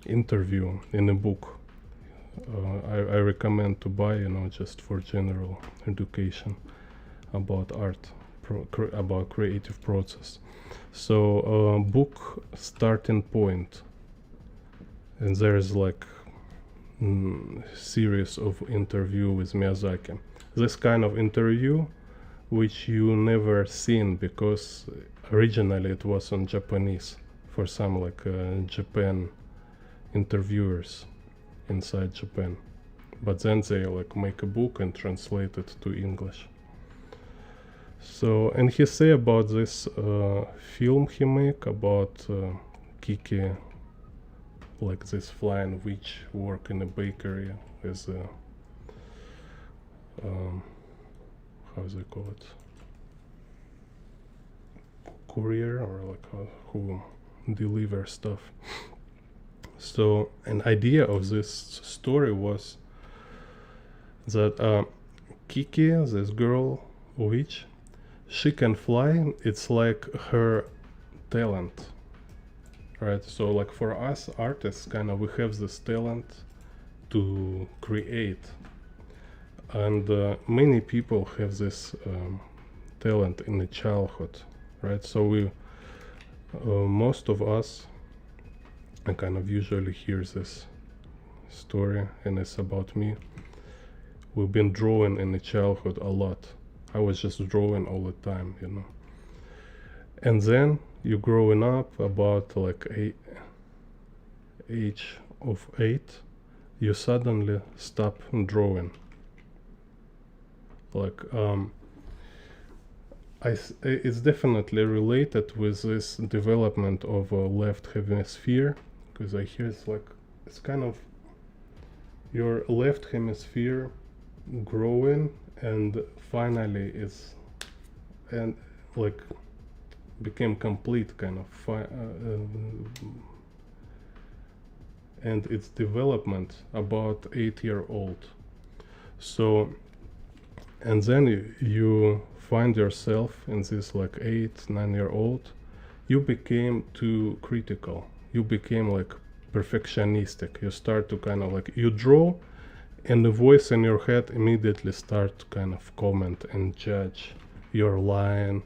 interview in a book. I recommend to buy, just for general education about art, about creative process. So book starting point, and there is like series of interview with Miyazaki. This kind of interview which you never seen because originally it was in Japanese for some like Japan interviewers inside Japan, but then they like make a book and translate it to English. So, and he say about this film he make about Kiki, like this flying witch work in a bakery as a how do they call it, courier, or like who deliver stuff. So an idea of this story was that Kiki, this girl witch, she can fly. It's like her talent, right? So like for us artists, kind of we have this talent to create, and many people have this talent in the childhood, right? So we most of us, I kind of usually hear this story, and it's about me. We've been drawing in the childhood a lot. I was just drawing all the time, And then you growing up about like age of 8, you suddenly stop drawing. Like it's definitely related with this development of a left hemisphere, because I hear it's kind of your left hemisphere growing, and finally it's and like became complete kind of and its development about 8-year-old. So, and then you find yourself in this like 8-9-year-old, you became too critical, you became like perfectionistic, you start to kind of like you draw, and the voice in your head immediately start to kind of comment and judge your line,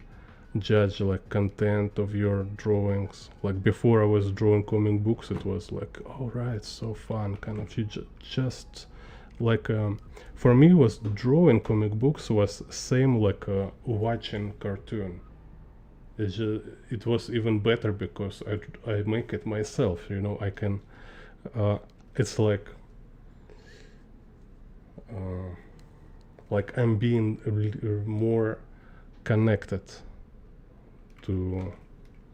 judge like content of your drawings. Like before I was drawing comic books, it was like, all right, so fun, kind of you just like for me was drawing comic books was same like watching cartoon. It was even better because I make it myself, I can it's like I'm being more connected to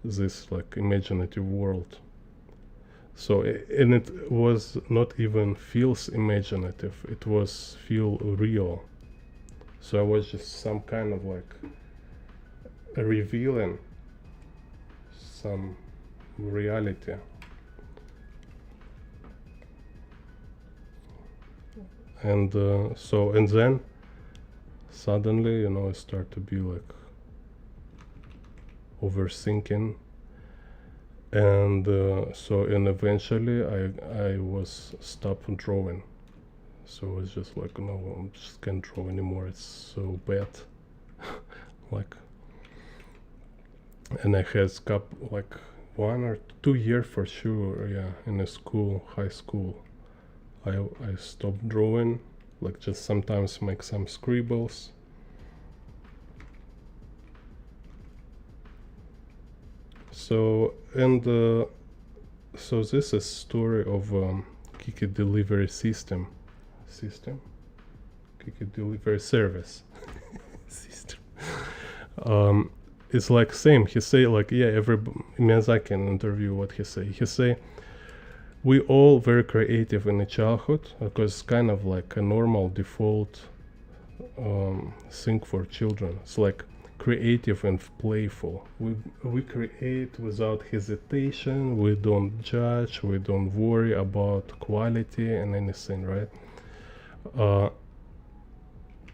this like imaginative world. So and it was not even feels imaginative, it was feel real. So I was just some kind of like revealing some reality. And so, and then suddenly, I start to be like overthinking, and so, and eventually I was stopped drawing. So it's just like, no, I just can't draw anymore, it's so bad. Like, and I had like 1 or 2 years for sure, yeah, in a school, high school. I stopped drawing, like just sometimes make some scribbles. So, and so this is story of Kiki delivery system, Kiki delivery service system. It's like same. He say like, yeah, every Miyazaki in interview, what he say, we all very creative in the childhood, because it's kind of like a normal default thing for children. It's like creative and playful. We create without hesitation. We don't judge. We don't worry about quality and anything, right?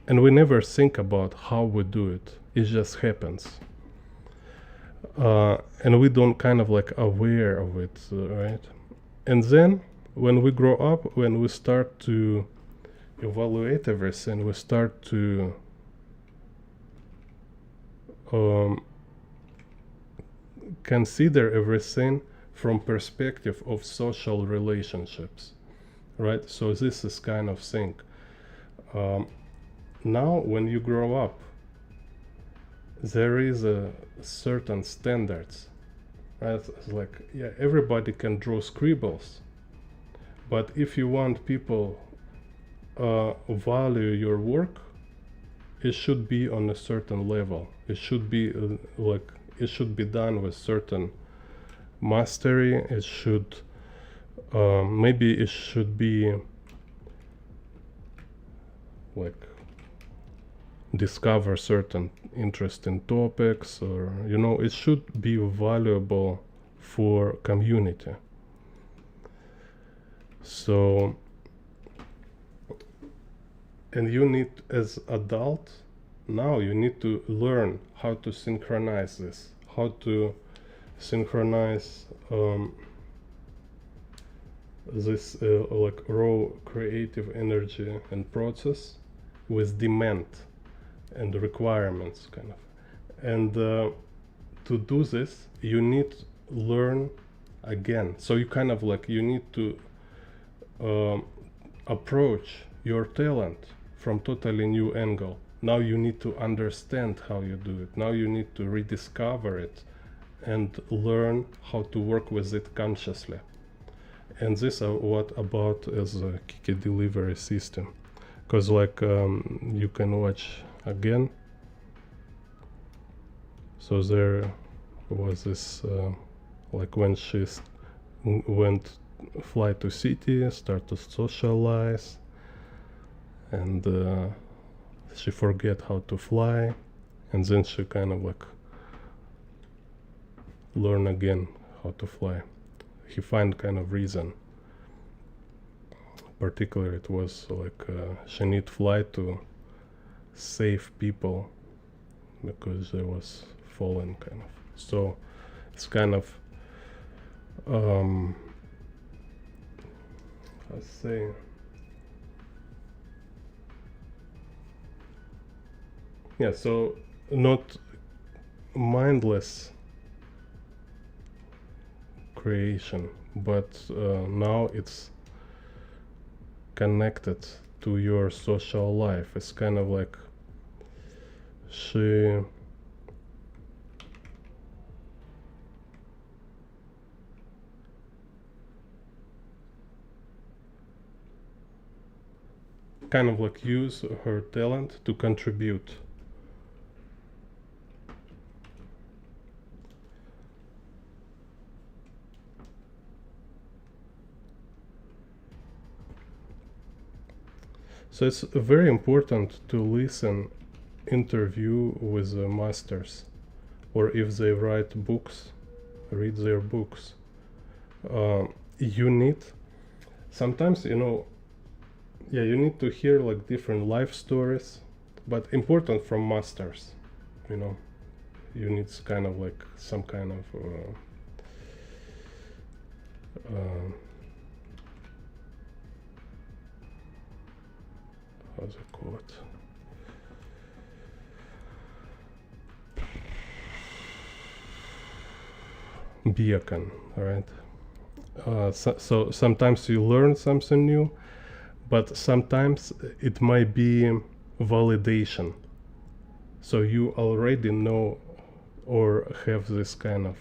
And we never think about how we do it. It just happens. And we don't kind of like aware of it, right? And then when we grow up, when we start to evaluate everything, we start to consider everything from perspective of social relationships, right? So this is kind of thing. Now when you grow up, there is a certain standards, right? It's like, yeah, everybody can draw scribbles, but if you want people value your work, it should be on a certain level. It should be like, it should be done with certain mastery. It should maybe it should be like discover certain interesting topics, or it should be valuable for community. So, and you need, as adult, now you need to learn how to synchronize this, how to synchronize this like raw creative energy and process with demand and requirements, kind of. And to do this, you need to learn again. So you kind of like, you need to approach your talent from totally new angle. Now you need to understand how you do it. Now you need to rediscover it and learn how to work with it consciously. And this is what about as a Kiki delivery system. Because like you can watch again. So there was this like when she went fly to city, start to socialize, and she forget how to fly, and then she kind of like learn again how to fly. He find kind of reason. Particularly it was like she need fly to save people because there was fallen, kind of. So it's kind of let's say yeah, so not mindless creation, but now it's connected to your social life. It's kind of like she kind of like use her talent to contribute. So it's very important to listen interview with the masters, or if they write books, read their books. You need sometimes, yeah, you need to hear like different life stories, but important from masters. You need kind of like some kind of how's it call it? Beacon, right? So sometimes you learn something new, but sometimes it might be validation. So you already know or have this kind of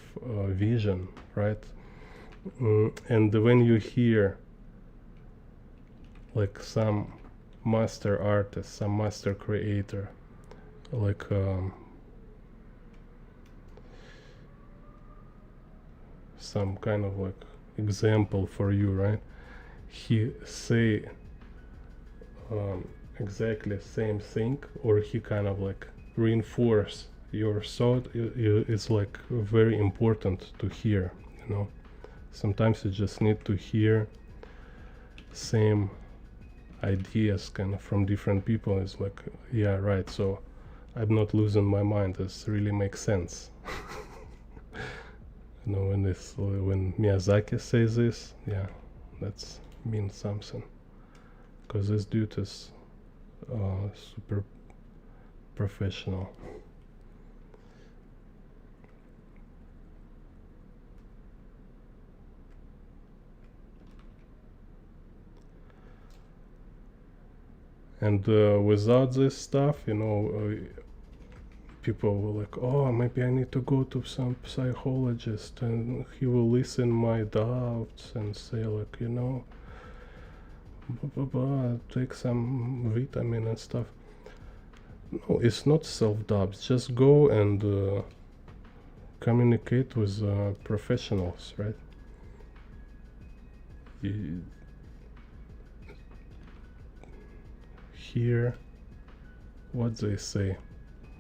vision, right? And when you hear like some master artist, some master creator, like some kind of like example for you, right? He say exactly same thing, or he kind of like reinforce your thought. It's like very important to hear, you know. Sometimes you just need to hear same ideas kind of from different people. It's like, yeah, right, so I'm not losing my mind. This really makes sense. You know, when Miyazaki says this, yeah, that's means something, because this dude is super professional. And without this stuff, you know, people were like, oh, maybe I need to go to some psychologist and he will listen my doubts and say like, you know, take some vitamin and stuff. No, it's not self-doubt. Just go and communicate with professionals, right? You hear what they say,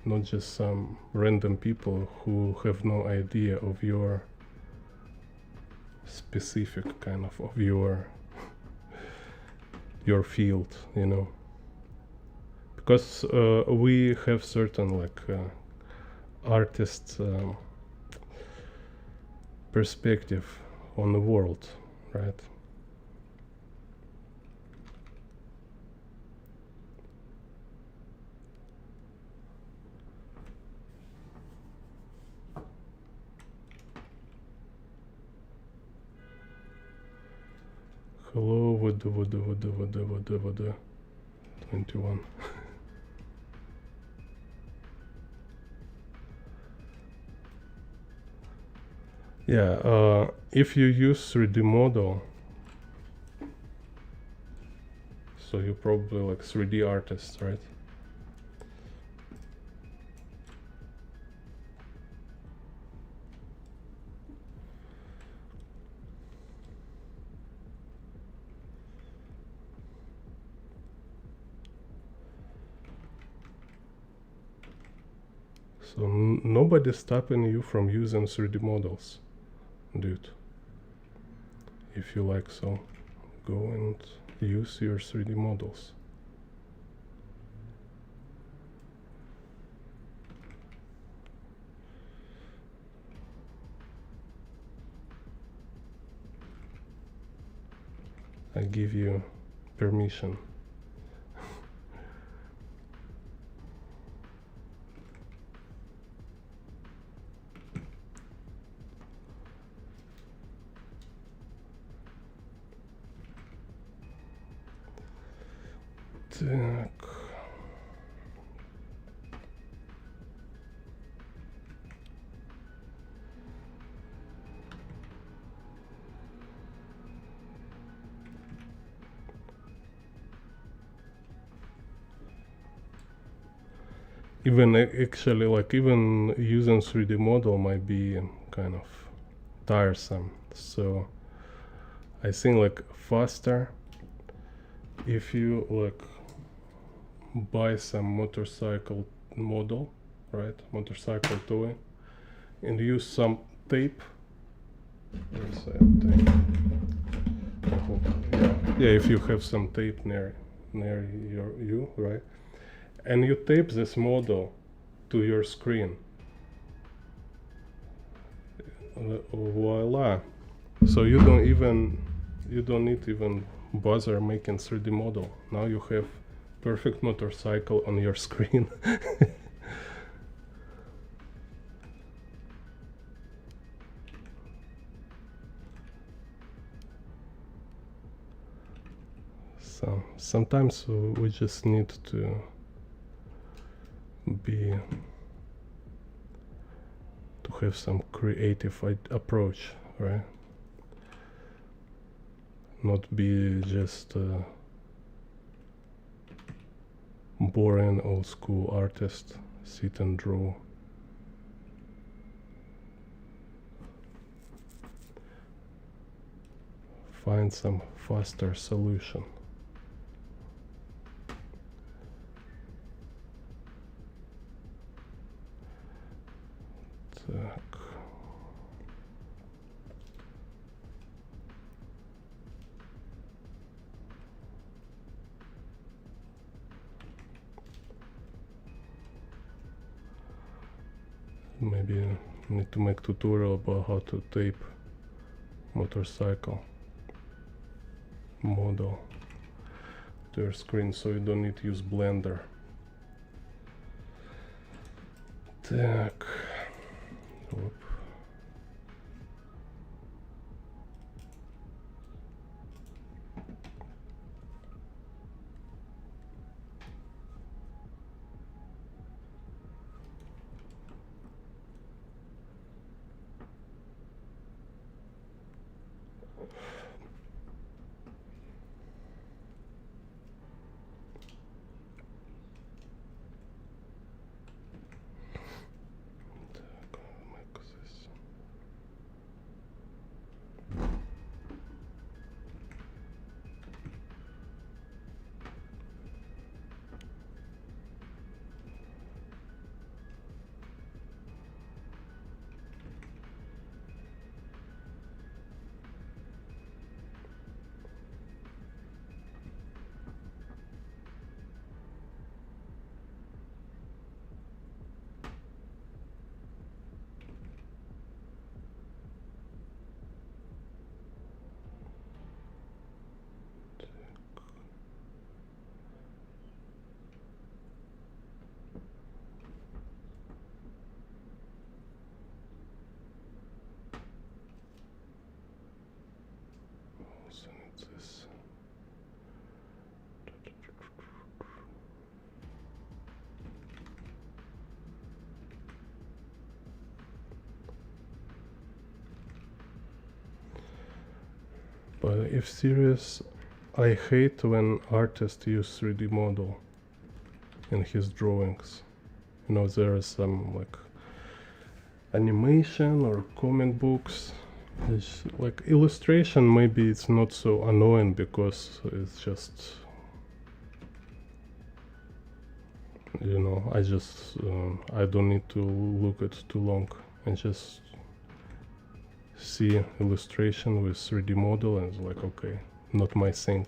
not just some random people who have no idea of your specific kind of your field, you know. Because we have certain like artist perspective on the world, right? Hello, Voda 21. Yeah, if you use 3D model, so you're probably like 3D artist, right? So nobody's stopping you from using 3D models, dude. If you like, so go and use your 3D models. I give you permission. Так. Even actually, like even using 3D model might be kind of tiresome. So I think like faster if you like buy some motorcycle model, right? Motorcycle toy, and use some tape. Let's say tape. Yeah, if you have some tape near you, right? And you tape this model to your screen. Voila! So you don't need even bother making 3D model. Now you have perfect motorcycle on your screen. So sometimes we just need to have some creative approach, right? Not be just boring old school artist, sit and draw. Find some faster solution. Так. Maybe need to make tutorial about how to tape motorcycle model to your screen, so you don't need to use Blender. Так. Оп. Also need this. But if serious, I hate when artists use 3D model in his drawings. You know, there is some like animation or comic books. It's like illustration, maybe it's not so annoying because it's just, you know, I don't need to look at too long and just see illustration with 3D model and it's like, okay, not my thing.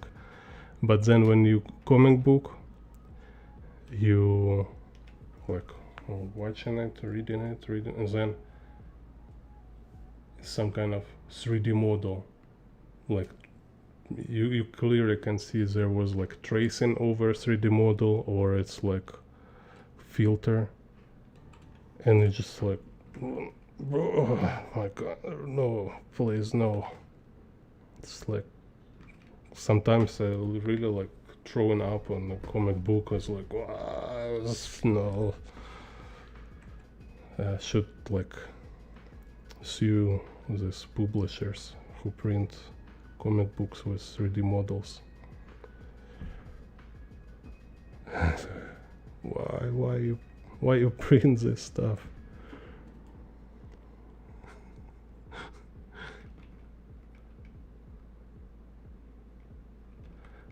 But then when you comic book, you like watching it, reading, and then some kind of 3D model, like you clearly can see there was like tracing over 3D model, or it's like filter, and it's just like, oh my god, no, please no. It's like sometimes I really like throwing up on the comic book. It's like, no. I should like sue these publishers who print comic books with 3D models. Why you print this stuff?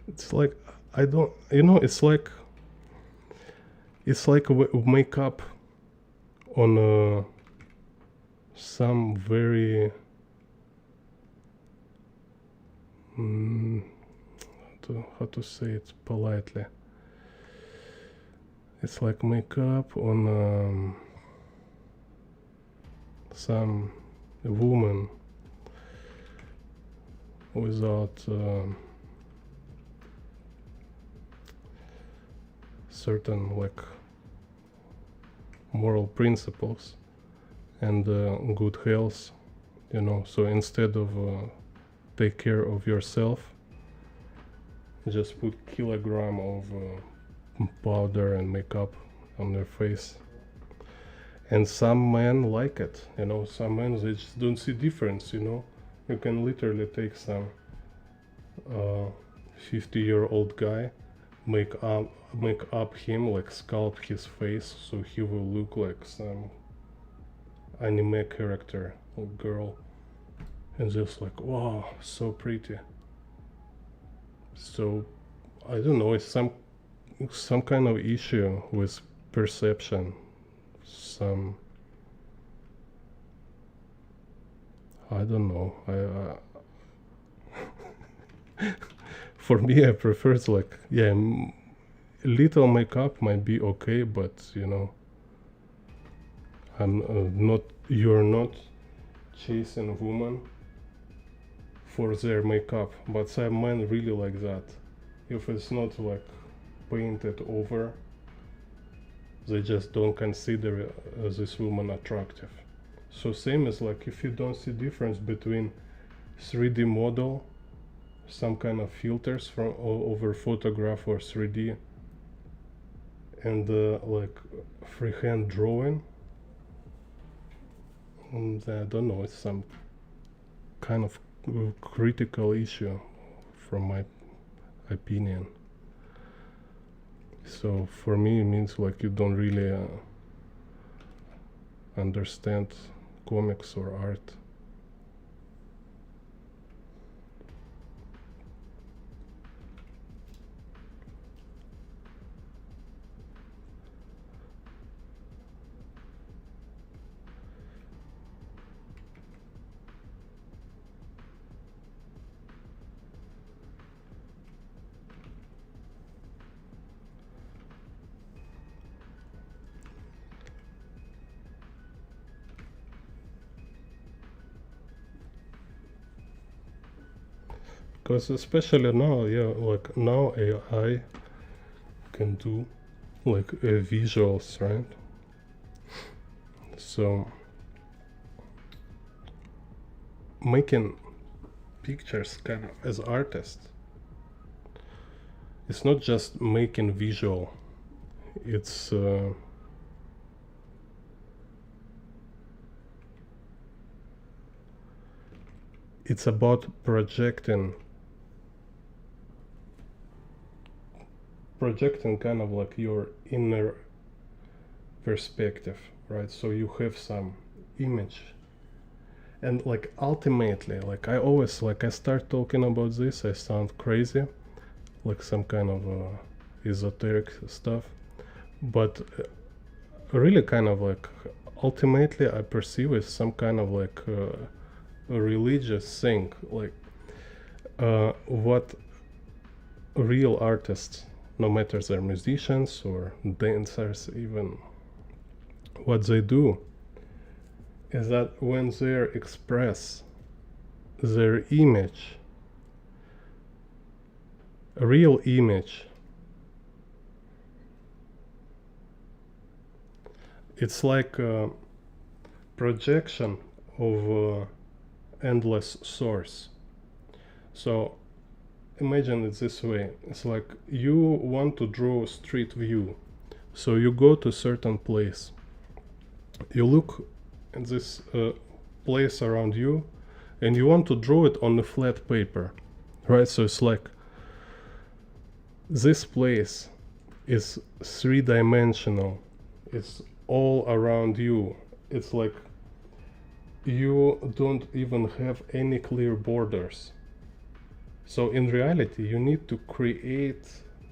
It's like, I don't, you know, it's like makeup on some very how to say it politely. It's like makeup on some woman without certain like moral principles and good health, you know. So instead of take care of yourself, just put kilogram of powder and makeup on their face. And some men like it, you know. Some men, they just don't see difference, you know. You can literally take some 50-year-old guy, make up him, like sculpt his face so he will look like some anime character or girl, and just like, wow, so pretty. So I don't know, it's some kind of issue with perception. Some, I don't know, for me I prefer it's like, yeah, little makeup might be okay, but you know, you're not chasing women for their makeup, but some men really like that. If it's not like painted over, they just don't consider this woman attractive. So same as like if you don't see difference between 3D model, some kind of filters from over photograph or 3D, and like freehand drawing, and I don't know, it's some kind of critical issue from my opinion. So for me it means like you don't really understand comics or art. Because especially now, yeah, like now AI can do like visuals, right? So making pictures kind of as artist, it's not just making visual, it's about projecting kind of like your inner perspective, right? So you have some image, and like ultimately, like I always, like I start talking about this, I sound crazy, like some kind of esoteric stuff, but really kind of like ultimately I perceive it some kind of like a religious thing, like what real artists, no matter they're musicians or dancers even, what they do is that when they express their image, a real image, it's like a projection of endless source. So imagine it this way, it's like you want to draw a street view, so you go to a certain place, you look at this place around you, and you want to draw it on a flat paper, right? So it's like this place is three-dimensional, it's all around you, it's like you don't even have any clear borders. So in reality you need to create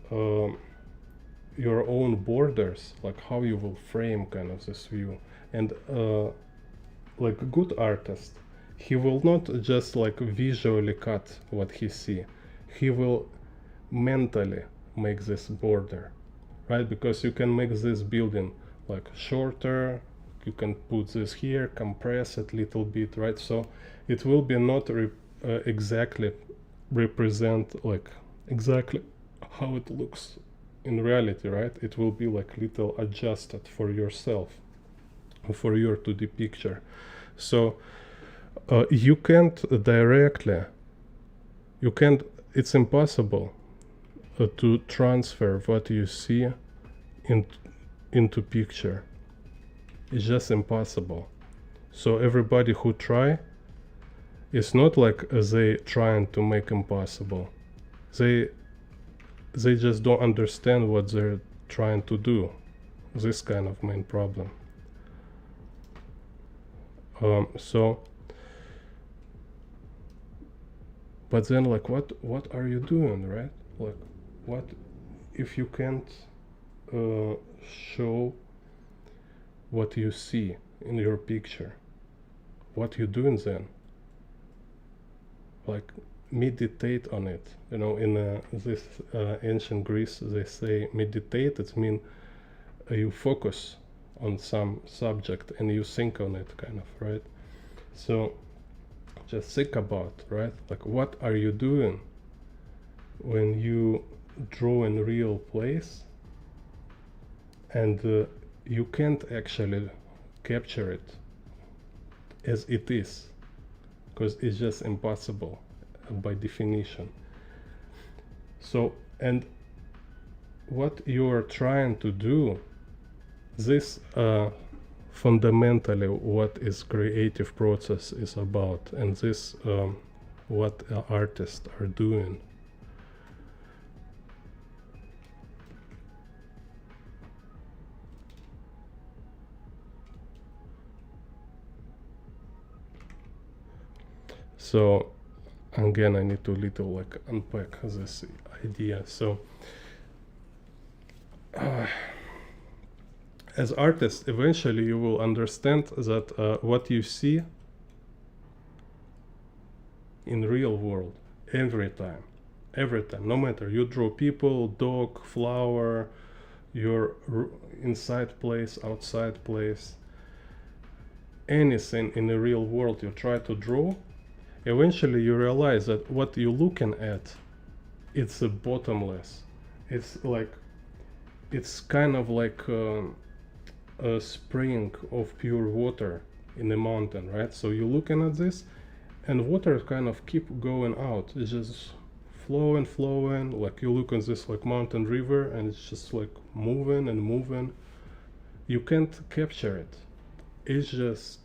your own borders, like how you will frame kind of this view. And like a good artist, he will not just like visually cut what he see, he will mentally make this border, right? Because you can make this building like shorter, you can put this here, compress it a little bit, right? So it will be not exactly represent like exactly how it looks in reality, right, it will be like little adjusted for yourself, for your 2D picture. So you can't directly, it's impossible to transfer what you see into picture. It's just impossible. So everybody who try, it's not like they trying to make impossible. They just don't understand what they're trying to do. This kind of main problem. So, but then like what are you doing, right? Like what if you can't show what you see in your picture? What you doing then? Like meditate on it. You know, in this ancient Greece, they say meditate. It means you focus on some subject and you think on it, kind of, right? So just think about, right? Like what are you doing when you draw in real place and you can't actually capture it as it is, because it's just impossible by definition. So, and what you are trying to do, this fundamentally what is creative process is about, and this what artists are doing. So again, I need to little like unpack this idea. So as artists, eventually you will understand that what you see in real world every time, no matter you draw people, dog, flower, your inside place, outside place, anything in the real world you try to draw, eventually you realize that what you're looking at, it's bottomless. It's like, it's kind of like a spring of pure water in the mountain, right? So you're looking at this and water kind of keep going out. It's just flowing, like you look at this like mountain river and it's just like moving and moving. You can't capture it. It's just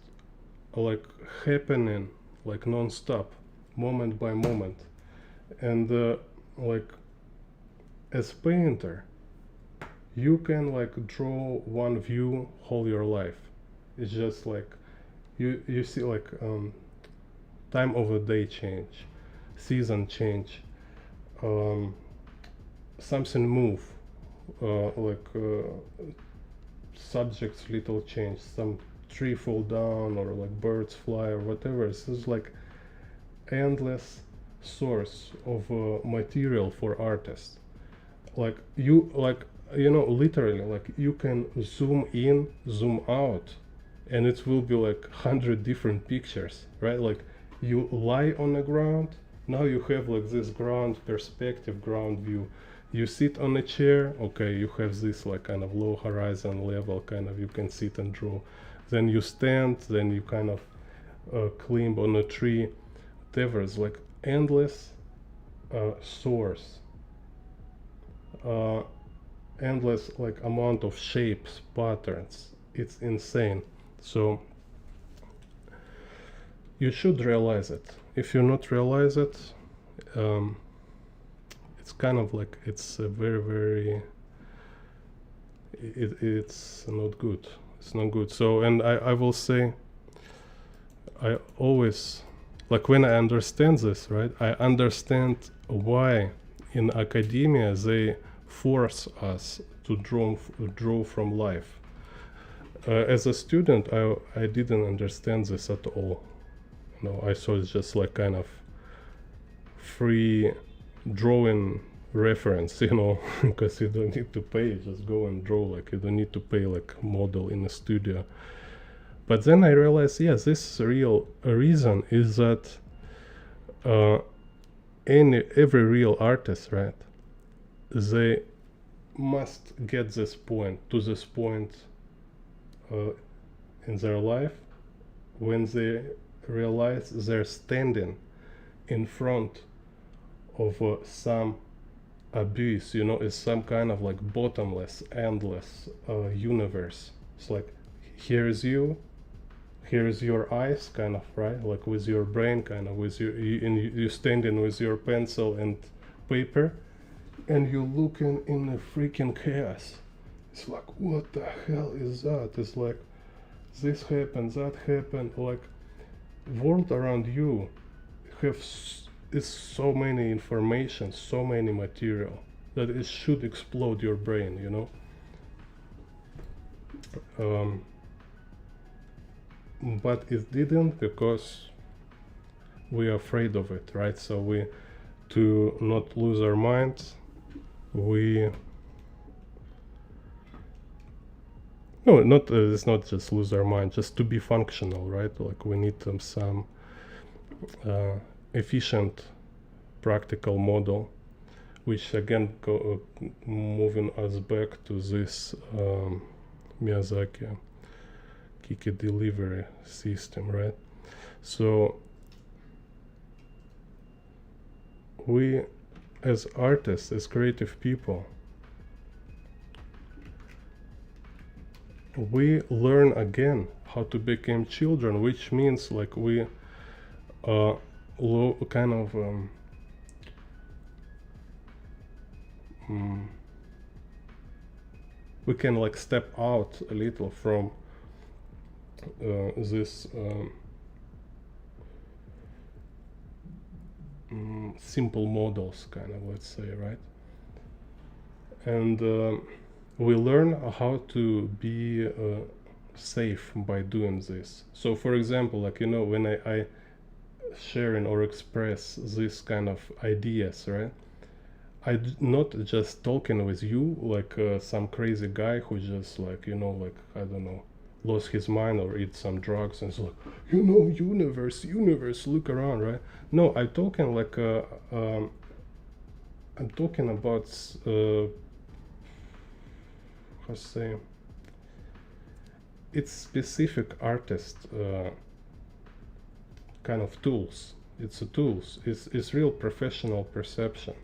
like happening like non-stop, moment by moment. And like as painter, you can like draw one view whole your life. It's just like you see like time of the day change, season change, something move, like subjects little change, some tree fall down or like birds fly or whatever. This is like endless source of material for artists. Like you literally like you can zoom in, zoom out, and it will be like 100 different pictures, right? Like you lie on the ground, now you have like this ground perspective, ground view. You sit on a chair, okay, you have this like kind of low horizon level, kind of you can sit and draw. Then you stand, then you kind of climb on a tree. Whatever, is like endless source, endless like amount of shapes, patterns. It's insane. So you should realize it. If you not realize it, it's kind of like it's a very it's not good. It's not good. So, and I will say, I always, like when I understand this, right, I understand why in academia they force us to draw from life. As a student, I didn't understand this at all. You know, I saw it's just like kind of free drawing reference, you know, because you don't need to pay, just go and draw, like you don't need to pay like model in a studio. But then I realized, yes, this real reason is that every real artist, right, they must get this point in their life when they realize they're standing in front of some abyss, you know, is some kind of like bottomless, endless universe. It's like, here's you, here's your eyes, kind of, right? Like with your brain, kind of, with you standing with your pencil and paper, and you looking in the freaking chaos. It's like, what the hell is that? It's like, this happened, that happened. Like, world around you is so many information, so many material that it should explode your brain, you know. But it didn't, because we are afraid of it, right? So we, to not lose our minds, we no, not it's not just lose our mind, just to be functional, right? Like we need some efficient, practical model, which again moving us back to this Miyazaki Kiki delivery system, right? So we, as artists, as creative people, we learn again how to become children, which means like we kind of we can like step out a little from this simple models, kind of, let's say, right? And we learn how to be safe by doing this. So for example, like, you know, when I sharing or express this kind of ideas, right, not just talking with you like some crazy guy who just, like, you know, like, I don't know, lost his mind or eat some drugs and so, like, you know, universe, look around, right? No, I'm talking like I'm talking about how to say, it's specific artist kind of tools. It's a tools. It's real professional perception.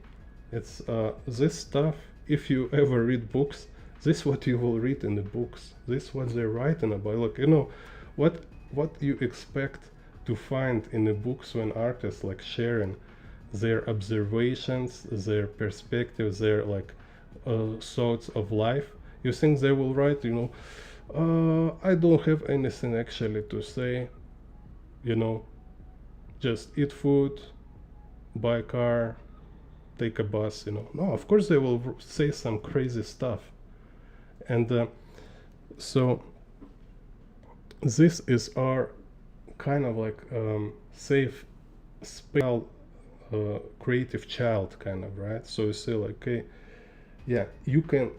It's this stuff. If you ever read books, this is what you will read in the books. This is what they're writing about. Like, you know, what you expect to find in the books when artists like sharing their observations, their perspectives, their like thoughts of life. You think they will write, you know, I don't have anything actually to say, you know, just eat food, buy a car, take a bus, you know. No, of course they will say some crazy stuff. And so this is our kind of like safe space, creative child, kind of, right? So you say like, okay, yeah, you can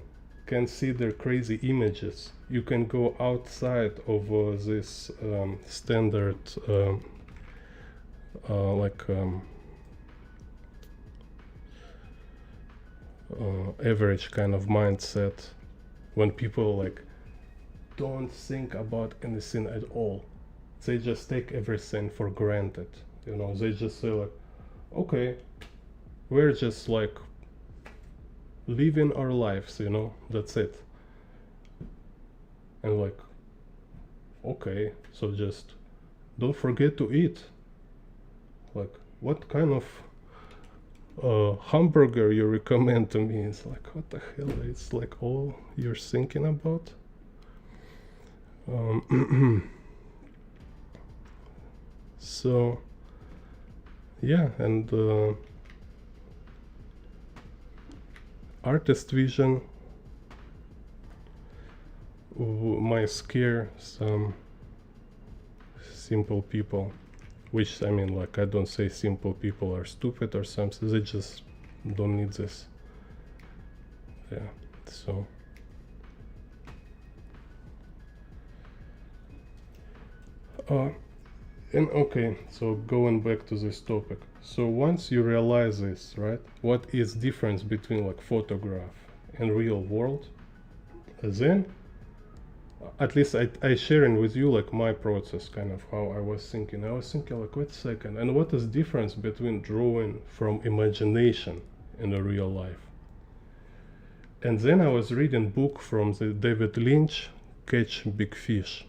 consider crazy images. You can go outside of this standard like average kind of mindset, when people like don't think about anything at all. They just take everything for granted, you know. They just say like, okay, we're just like living our lives, you know, that's it. And like, okay, so just don't forget to eat. Like, what kind of hamburger you recommend to me? It's like, what the hell? It's like all you're thinking about. So yeah, and artist vision might scare some simple people, which, I mean, like, I don't say simple people are stupid or something, they just don't need this. Yeah, so and okay, so going back to this topic, so once you realize this, right, what is difference between like photograph in real world, then at least I sharing with you like my process, kind of how I was thinking. I was thinking like, wait a second, and what is difference between drawing from imagination in the real life? And then I was reading book from the David Lynch, Catch Big Fish.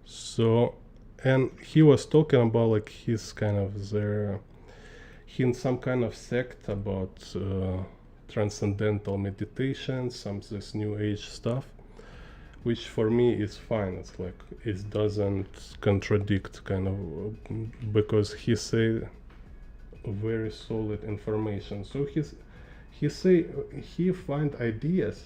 So, and he was talking about like his kind of there, he in some kind of sect about transcendental meditation, some this new age stuff, which for me is fine. It's like it doesn't contradict kind of, because he say very solid information. So he say he find ideas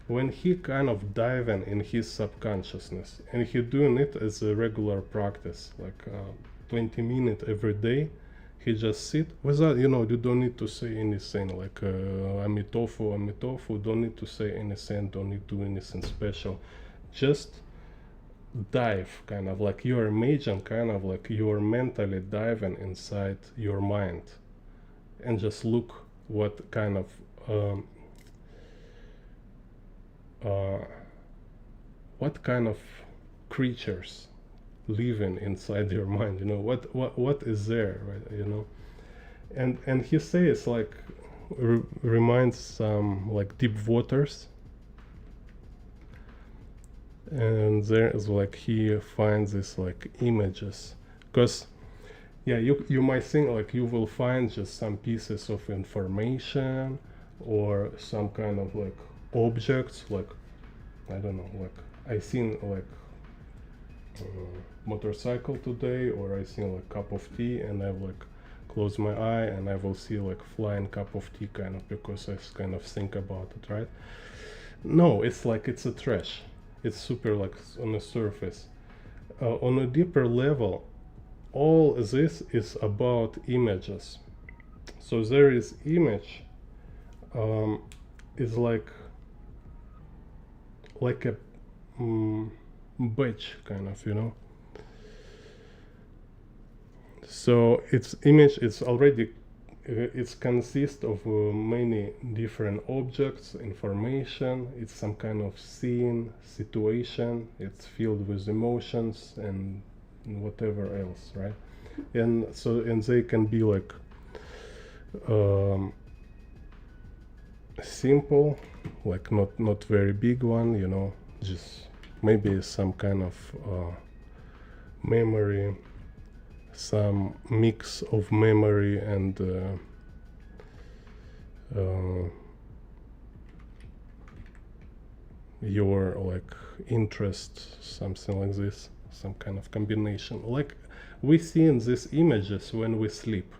when he kind of diving in his subconsciousness, and he doing it as a regular practice, like 20 minutes every day. He just sit without, you don't need to say anything like amitofu, amitofu, don't need to say anything, don't need to do anything special. Just dive, kind of like you're imagine, kind of like you're mentally diving inside your mind, and just look what kind of creatures living inside your mind, what is there, right? And he says like reminds some like deep waters, and there is like he finds this like images, because yeah, you might think like you will find just some pieces of information or some kind of like objects, like I don't know, like I seen like motorcycle today, or I seen like cup of tea, and I like close my eye and I will see like flying cup of tea, kind of, because I kind of think about it, right? No, it's like it's a trash. It's super like on the surface. On a deeper level, all this is about images. So there is image, is like a batch, kind of. So its image is already it consists of many different objects, information. It's some kind of scene, situation. It's filled with emotions and whatever else, right? And they can be like simple, like not very big one, just maybe some kind of memory, some mix of memory and your like interest, something like this, some kind of combination. Like we see in these images when we sleep.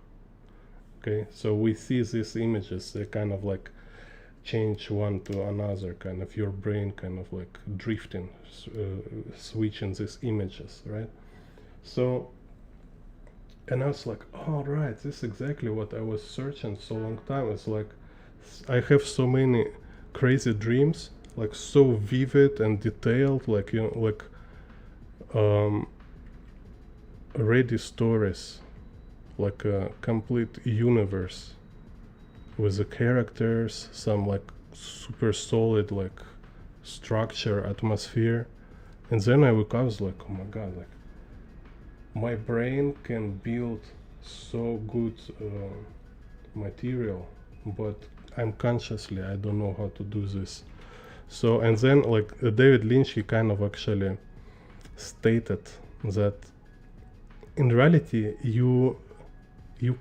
Okay, so we see these images, they kind of like change one to another, kind of your brain kind of like drifting, switching these images, right? So, and I was like, oh right, this is exactly what I was searching so long time. It's like I have so many crazy dreams, like so vivid and detailed, like like ready stories, like a complete universe with the characters, some like super solid like structure, atmosphere. And then I woke up, I was like, oh my god, like my brain can build so good material, but I'm consciously, I don't know how to do this. So, and then like David Lynch, he kind of actually stated that in reality you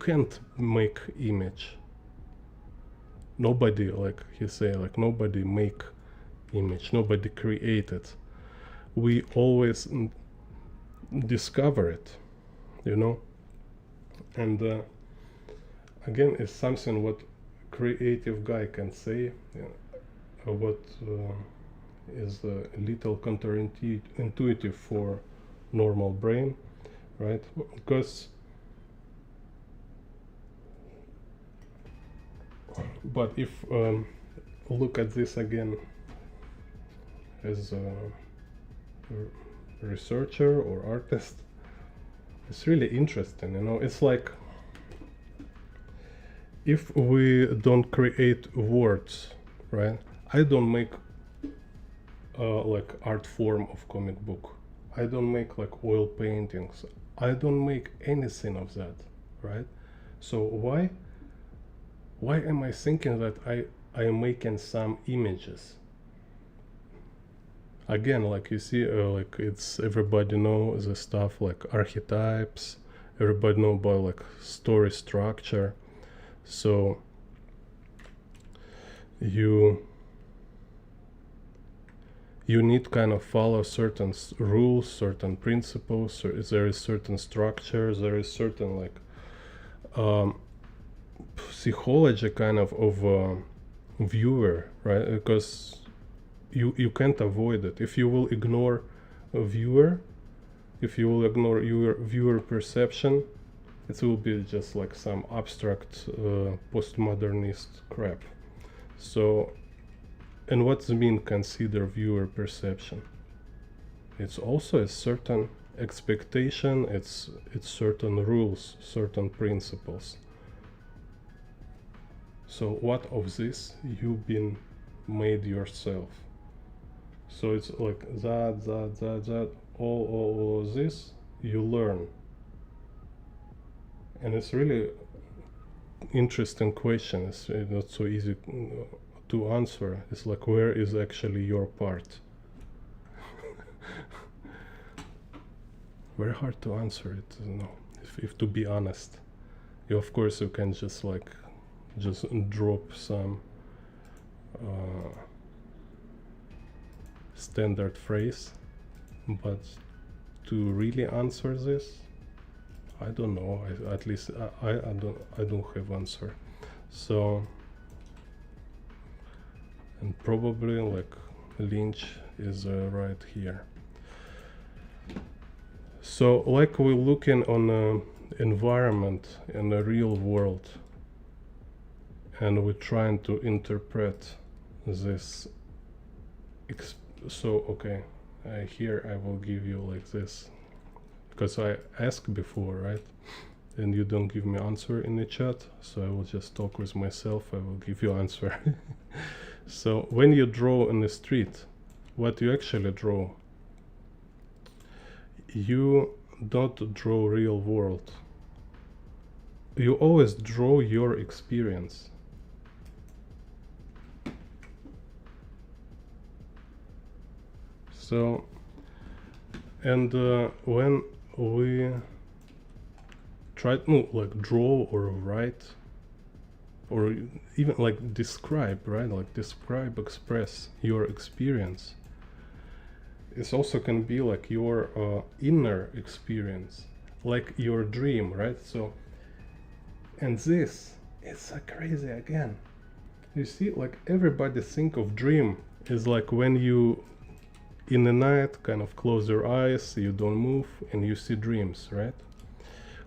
can't make image. Nobody, like he say, like nobody make image, nobody create it. We always discover it, and again, it's something what creative guy can say, what is a little counterintuitive for normal brain, right? Because but if look at this again as a researcher or artist, it's really interesting, it's like if we don't create words, right? I don't make like art form of comic book. I don't make like oil paintings. I don't make anything of that, right? So why am I thinking that I am making some images? Again, like you see, like it's everybody know the stuff like archetypes. Everybody know about like story structure. So you need kind of follow certain rules, certain principles. So there is certain structure. There is certain like psychology kind of viewer, right? Because you can't avoid it. If you will ignore a viewer, if you will ignore your viewer perception, it will be just like some abstract postmodernist crap. So, and what's mean consider viewer perception? It's also a certain expectation, it's certain rules, certain principles. So what of this you've been made yourself? So it's like that, all of this you learn. And it's really interesting question. It's not so easy to answer. It's like, where is actually your part? Very hard to answer it, you know, if to be honest. You, of course, you can just like just drop some standard phrase, but to really answer this, I don't know. At least I don't have answer. So, and probably like Lynch is right here. So like we're looking on a environment in the real world, and we're trying to interpret this. So okay, here I will give you like this, because I asked before, right? And you don't give me answer in the chat, so I will just talk with myself. I will give you answer. So when you draw in the street, what you actually draw, you don't draw real world. You always draw your experience. So, and when we try to like draw or write, or even like describe, right? Like describe, express your experience. It also can be like your inner experience, like your dream, right? So, and this is crazy again. You see, like everybody think of dream is like when you in the night kind of close your eyes, you don't move, and you see dreams, right?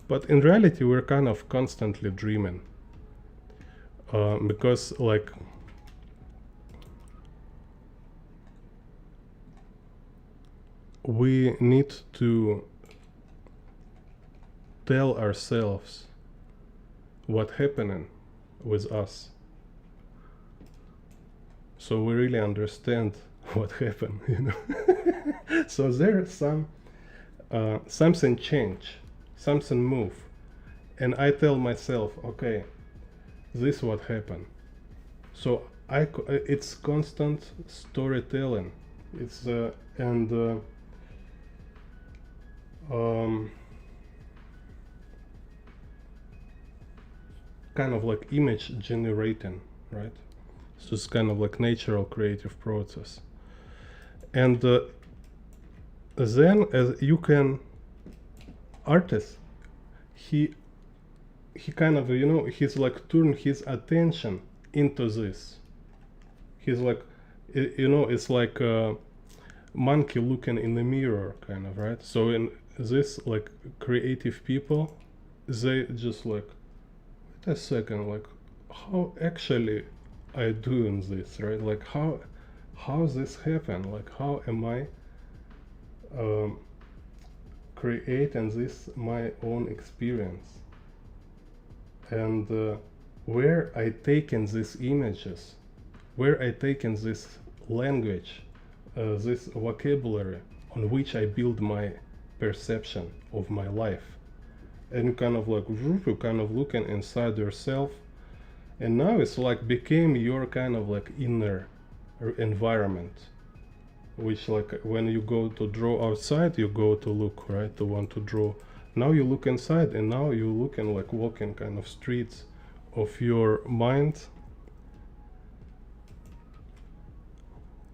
But in reality, we're kind of constantly dreaming. Because like we need to tell ourselves what happening with us, so we really understand what happened, you know. So there's some something change, something move, and I tell myself, okay, this what happened. So it's constant storytelling. It's and kind of like image generating, right? So it's kind of like natural creative process. And then as you can, artist, he kind of, you know, he's like turn his attention into this. He's like, you know, it's like a monkey looking in the mirror, kind of, right? So in this, like creative people, they just like, wait a second, like how actually I doing this, right? Like how this happen? Like how am I creating this my own experience? And where I taken these images, where I taken this language, this vocabulary on which I build my perception of my life. And kind of like you kind of looking inside yourself, and now it's like became your kind of like inner environment, which like when you go to draw outside, you go to look, right, to want to draw. Now you look inside, and now you looking like walking kind of streets of your mind,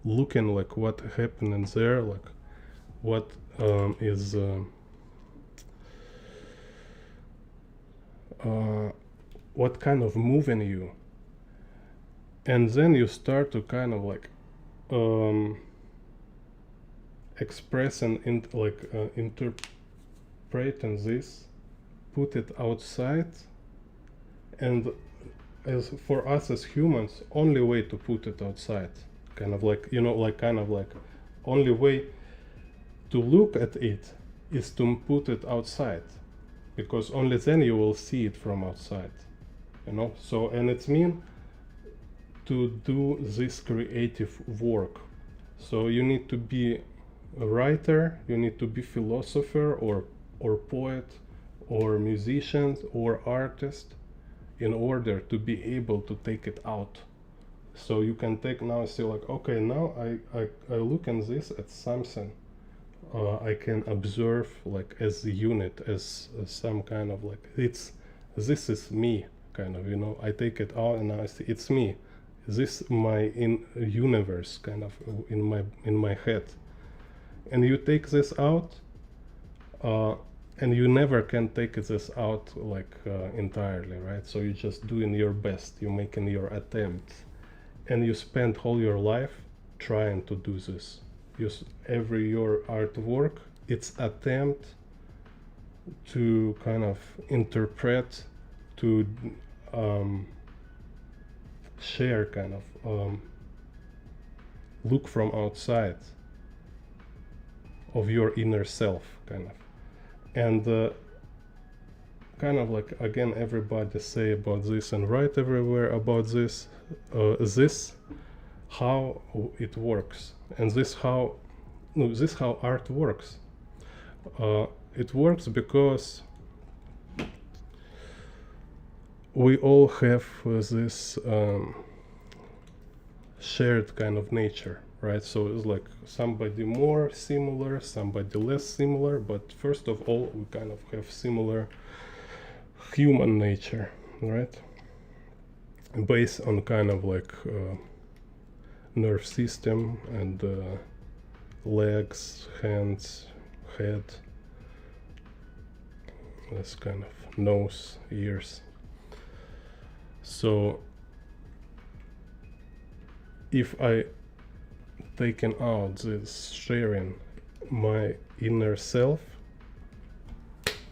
looking like what happening there, like what is what kind of moving you. And then you start to kind of like express and interpreting this, put it outside. And as for us as humans, only way to put it outside, kind of like, you know, like kind of like only way to look at it is to put it outside, because only then you will see it from outside, you know. So, and it's mean to do this creative work. So you need to be a writer, you need to be philosopher or poet or musician or artist in order to be able to take it out. So you can take now, say like, okay, now I look in this at something I can observe like as a unit, as some kind of like, this is me, kind of, you know. I take it out and now I see it's me. This my in universe, kind of in my head. And you take this out, and you never can take this out like entirely, right? So you just doing your best, you making your attempt, and you spend all your life trying to do this. Every your artwork, it's attempt to kind of interpret, to share, kind of look from outside of your inner self, kind of. And kind of like, again, everybody say about this and write everywhere about this, this how it works, and this how art works. It works because we all have this shared kind of nature, right? So it's like somebody more similar, somebody less similar, but first of all, we kind of have similar human nature, right? Based on kind of like nerve system and legs, hands, head, this kind of nose, ears. So if I taken out this sharing my inner self,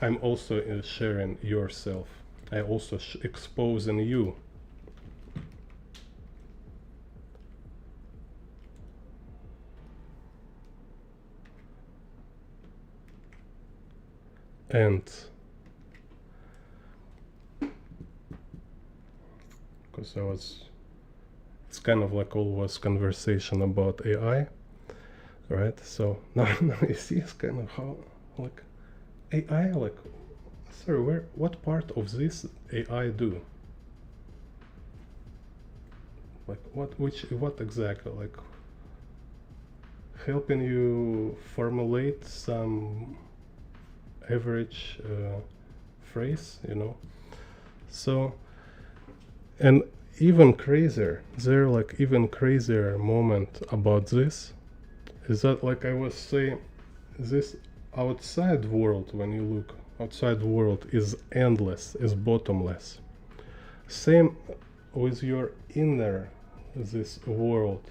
I'm also sharing yourself. I also exposing you. And because it's kind of like always conversation about AI, right? So now you see it's kind of how like AI, like, sorry, what part of this AI do? Like what exactly, like helping you formulate some average phrase, you know. So, and even crazier, there like even crazier moment about this is that, like I was saying, this outside world, when you look outside world, is endless, is bottomless. Same with your inner this world.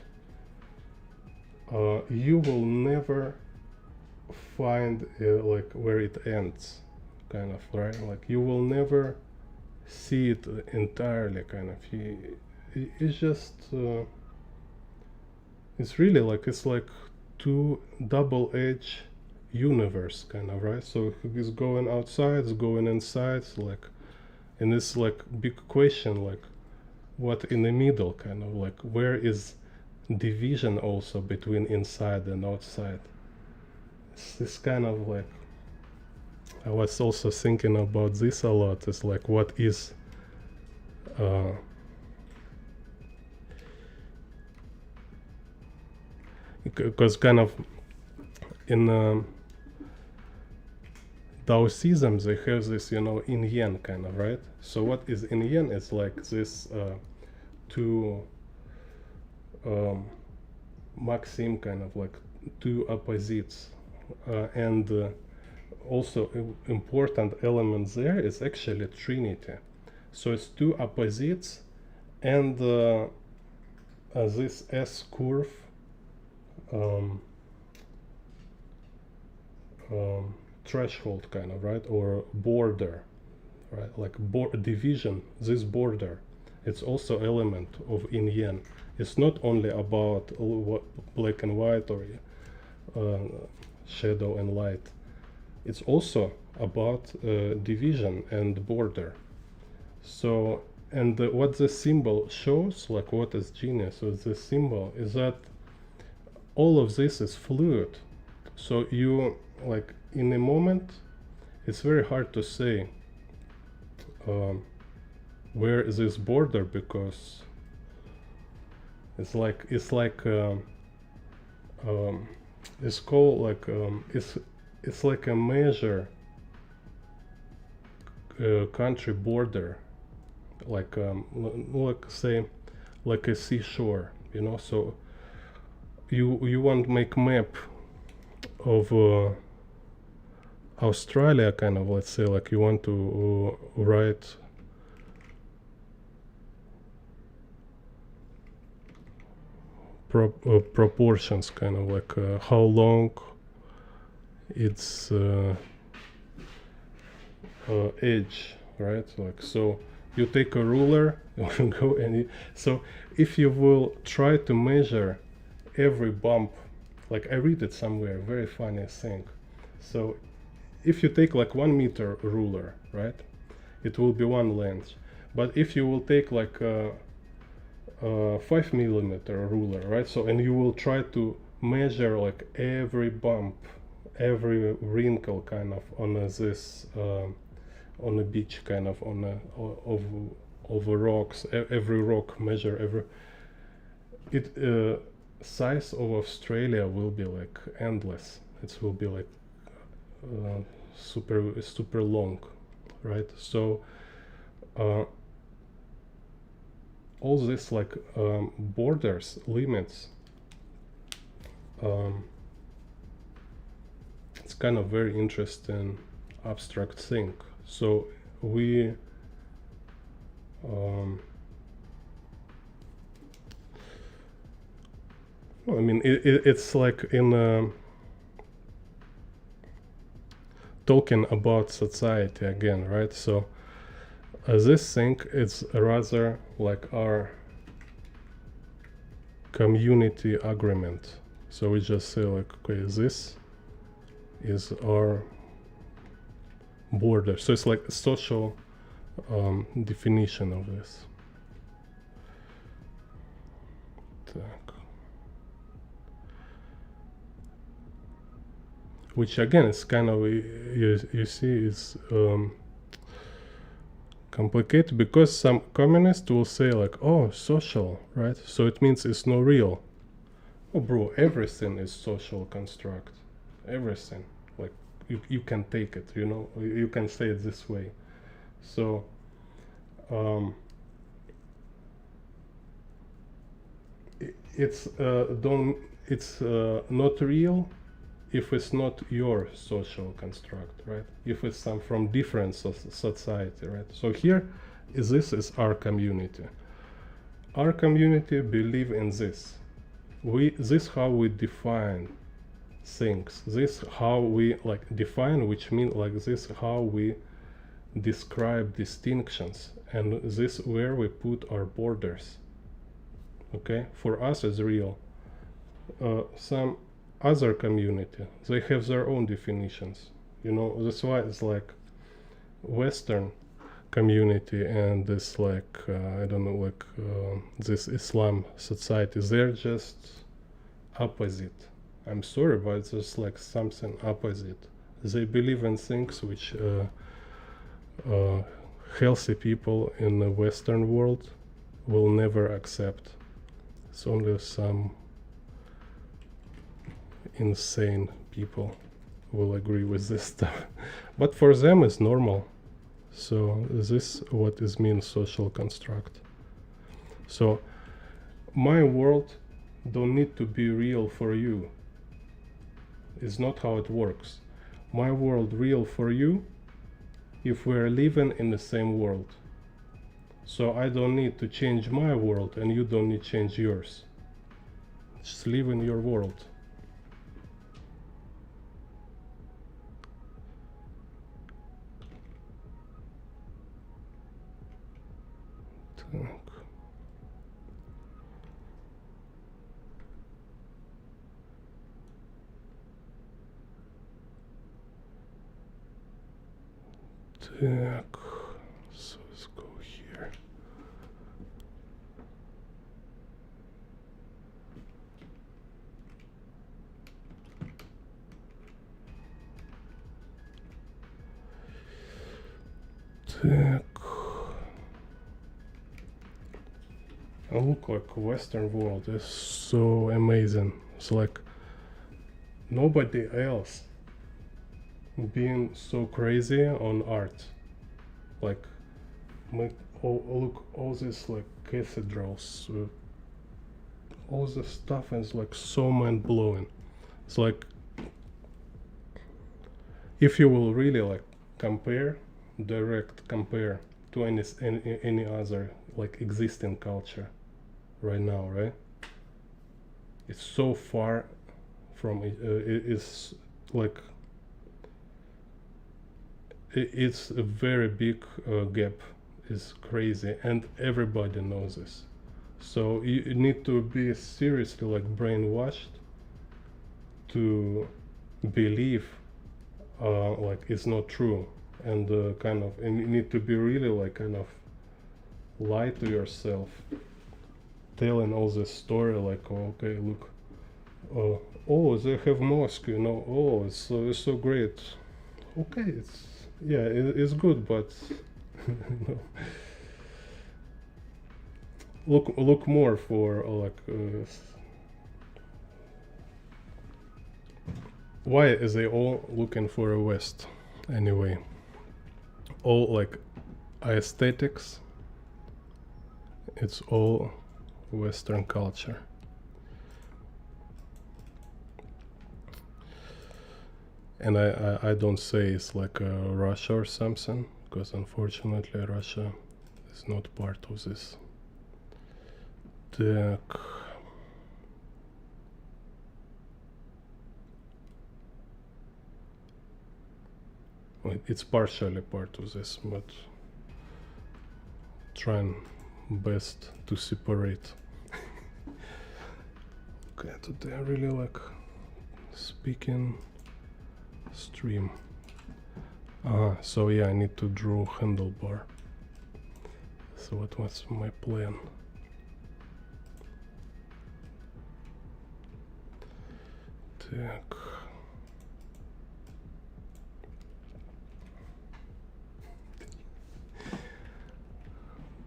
You will never find like where it ends, kind of, right? Like you will never see it entirely, kind of. It's just it's really like, it's like two double-edged universe, kind of, right? So it's going outside, it's going inside, it's like And it's like big question, like what in the middle, kind of like where is division also between inside and outside. It's this kind of like, I was also thinking about this a lot. It's like what is because kind of in Taoism they have this, you know, yin yang kind of, right? So what is yin yang? It's like this two maxim, kind of like two opposites, and also important element there is actually trinity. So it's two opposites, and this S curve threshold, kind of, right, or border, right, like division, this border, it's also element of yin yang. It's not only about black and white or shadow and light. It's also about division and border. So, and what the symbol shows, like what is genius with this symbol, is that all of this is fluid. So you, like in a moment, it's very hard to say where is this border, because it's like it's called like it's like a measure country border, like say like a seashore, you know. So you want to make map of Australia, kind of, let's say, like you want to write proportions, kind of like how long its edge, right? Like, so you take a ruler and go and so if you will try to measure every bump, like I read it somewhere, very funny thing. So if you take like 1 meter ruler, right, it will be one length. But if you will take like a 5 millimeter ruler, right, so and you will try to measure like every bump, every wrinkle, kind of, on this on a beach, kind of, on a of rocks, every rock, measure every size of Australia will be like endless. It will be like super long, right? So all this like borders, limits, it's kind of very interesting abstract thing. So we I mean it's like in talking about society again, right? So this thing is rather like our community agreement. So we just say like, okay, this is our border. So it's like a social definition of this. Which again is kind of, you see, is complicated, because some communists will say like, oh, social, right? So it means it's not real. Oh, bro, everything is social construct. Everything. Like, you can take it, you know, you can say it this way. So it's not real if it's not your social construct, right? If it's some from different society, right? So here this is our community. Our community believe in this. This how we define things. This how we like define, which means like this how we describe distinctions, and this where we put our borders. Okay, for us it's real. Some other community, they have their own definitions, you know. That's why it's like Western community and this like I don't know, like this Islam society, they're just opposite. I'm sorry, but it's just like something opposite. They believe in things which healthy people in the Western world will never accept. It's only some insane people will agree with this stuff. But for them it's normal. So this what is mean social construct. So my world don't need to be real for you. It's not how it works. My world real for you if we're living in the same world. So I don't need to change my world and you don't need to change yours. Just live in your world. Так. Так. So let's go here. Так. I look like Western world is so amazing. It's like nobody else being so crazy on art. Like look all these like cathedrals, all this stuff is like so mind-blowing. It's like if you will really like compare, direct compare to any other like existing culture right now, right? It's so far from it. It's like it's a very big gap. Is crazy, and everybody knows this. So you need to be seriously like brainwashed to believe like it's not true, and kind of, and you need to be really like kind of lie to yourself, telling all this story like, oh, okay, look, oh, they have mosque, you know, oh, it's so great. Okay, it's, yeah, it's good, but you know, look more for like why is they all looking for a West anyway? All like aesthetics, it's all Western culture. And I don't say it's like Russia or something, because unfortunately Russia is not part of this. Так. It's partially part of this, but trying best to separate. Okay, today I really like speaking stream. So yeah, I need to draw handlebar. So what was my plan? Так.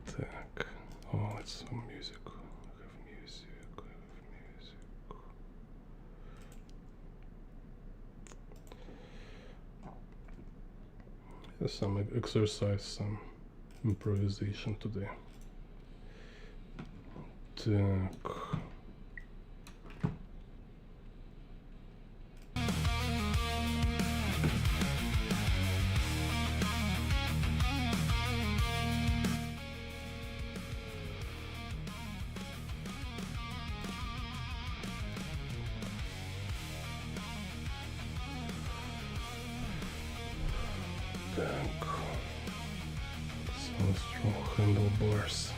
Так. Oh, it's some music. I have music. Some exercise, some improvisation today. Так. Так. So strong handlebars.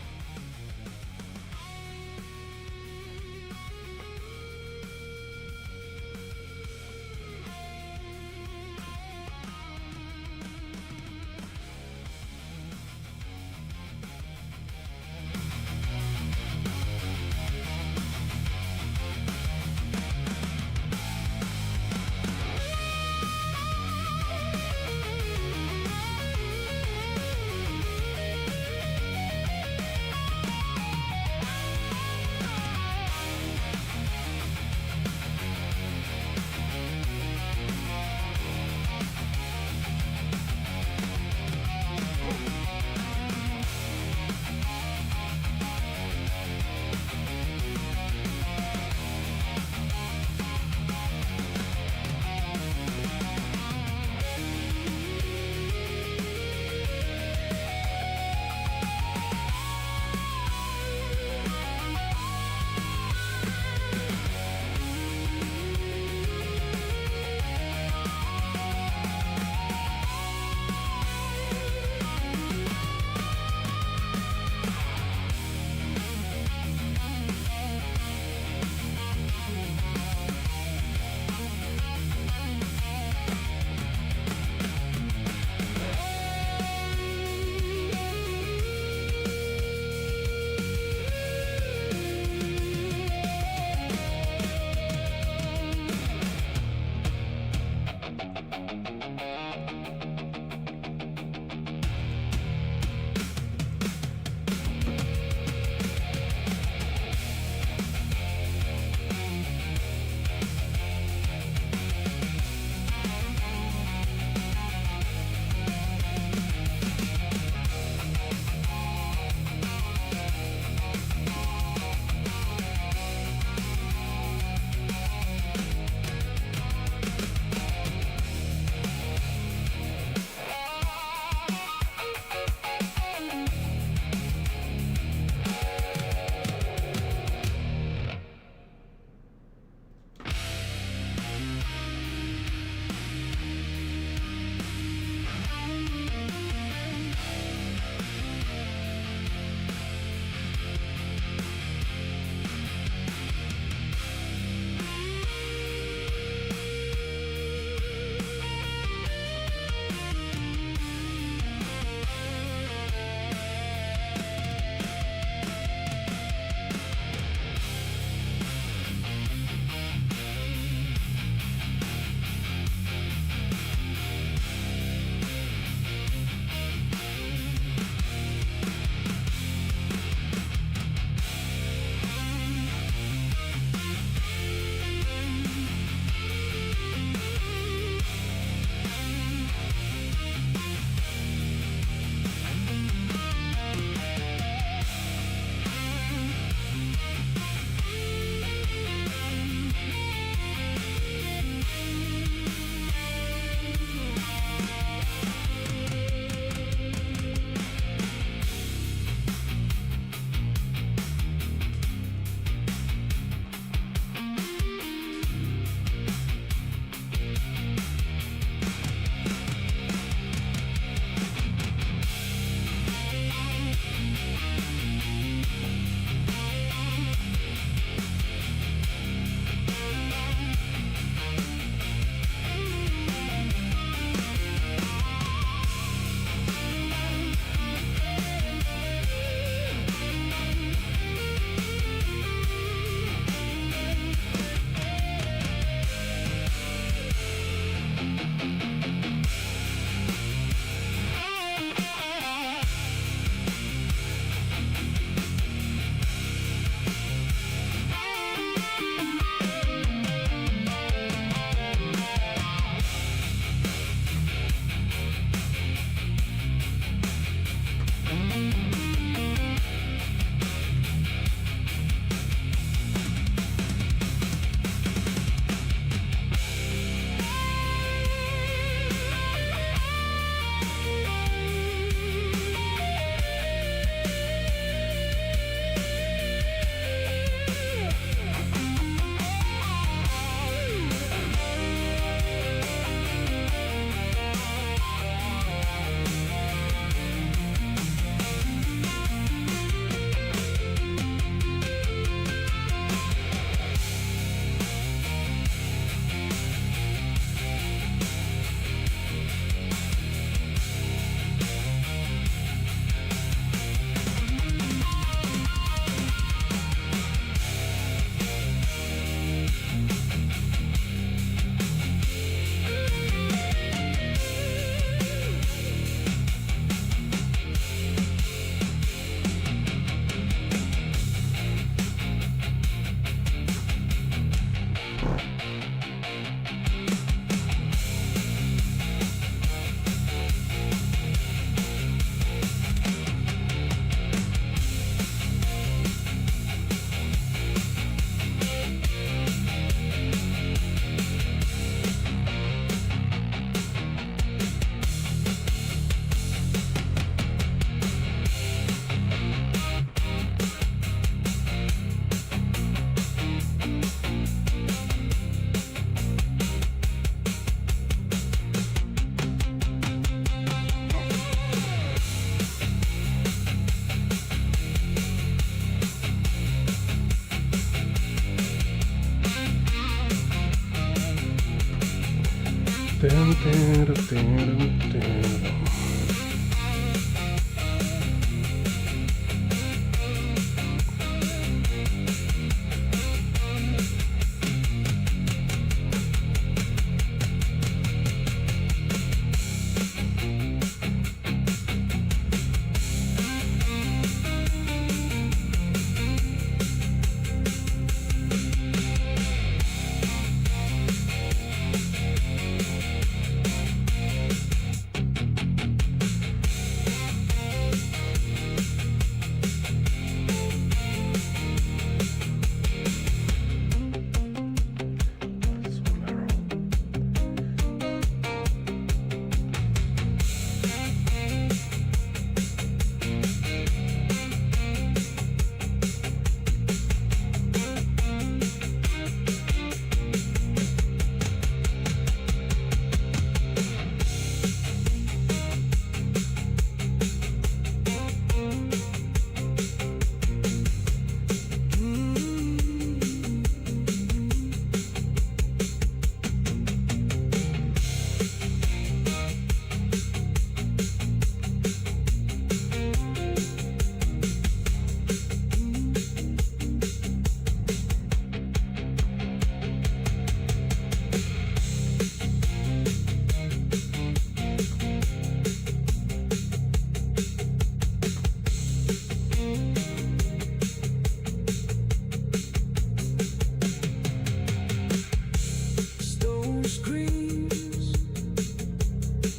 Stone screams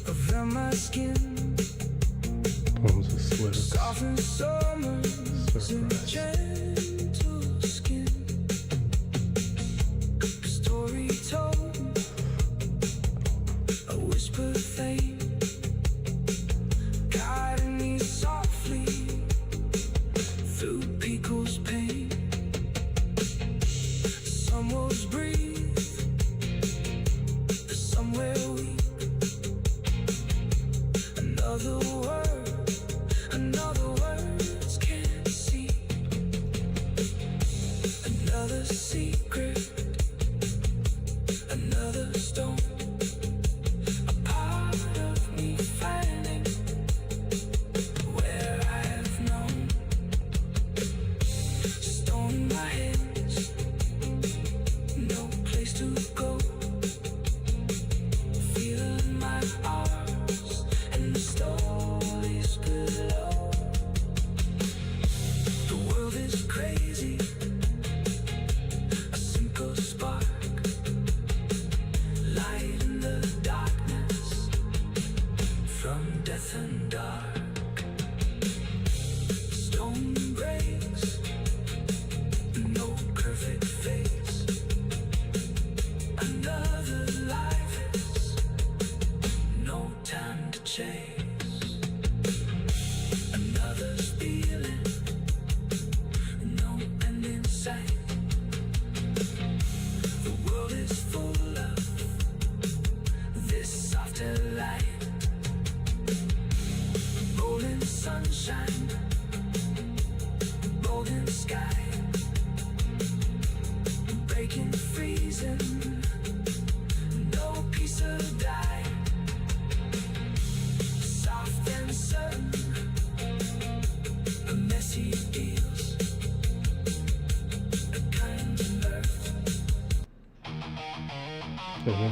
around my skin, On the lyrics. soften summers in Surprise. gentle skin. Story told, a whisper fame, guiding me softly through people's pain. Some words breathe, somewhere weak. Another words can't see. Another secret, another stone. A part of me finding where I have known. Stone in my hands, no place to go. Feeling my arms and the stories below. The world is crazy, a simple spark, light in the darkness, from death and dark. Stone breaks, no perfect face. Another life is no time to chase. Another's feeling, no end in sight. The world is full of this softer light. Golden sunshine, golden sky, breaking, freezing, no peace or die. Soft and certain, a messy deals, a kind of mirth. Ого.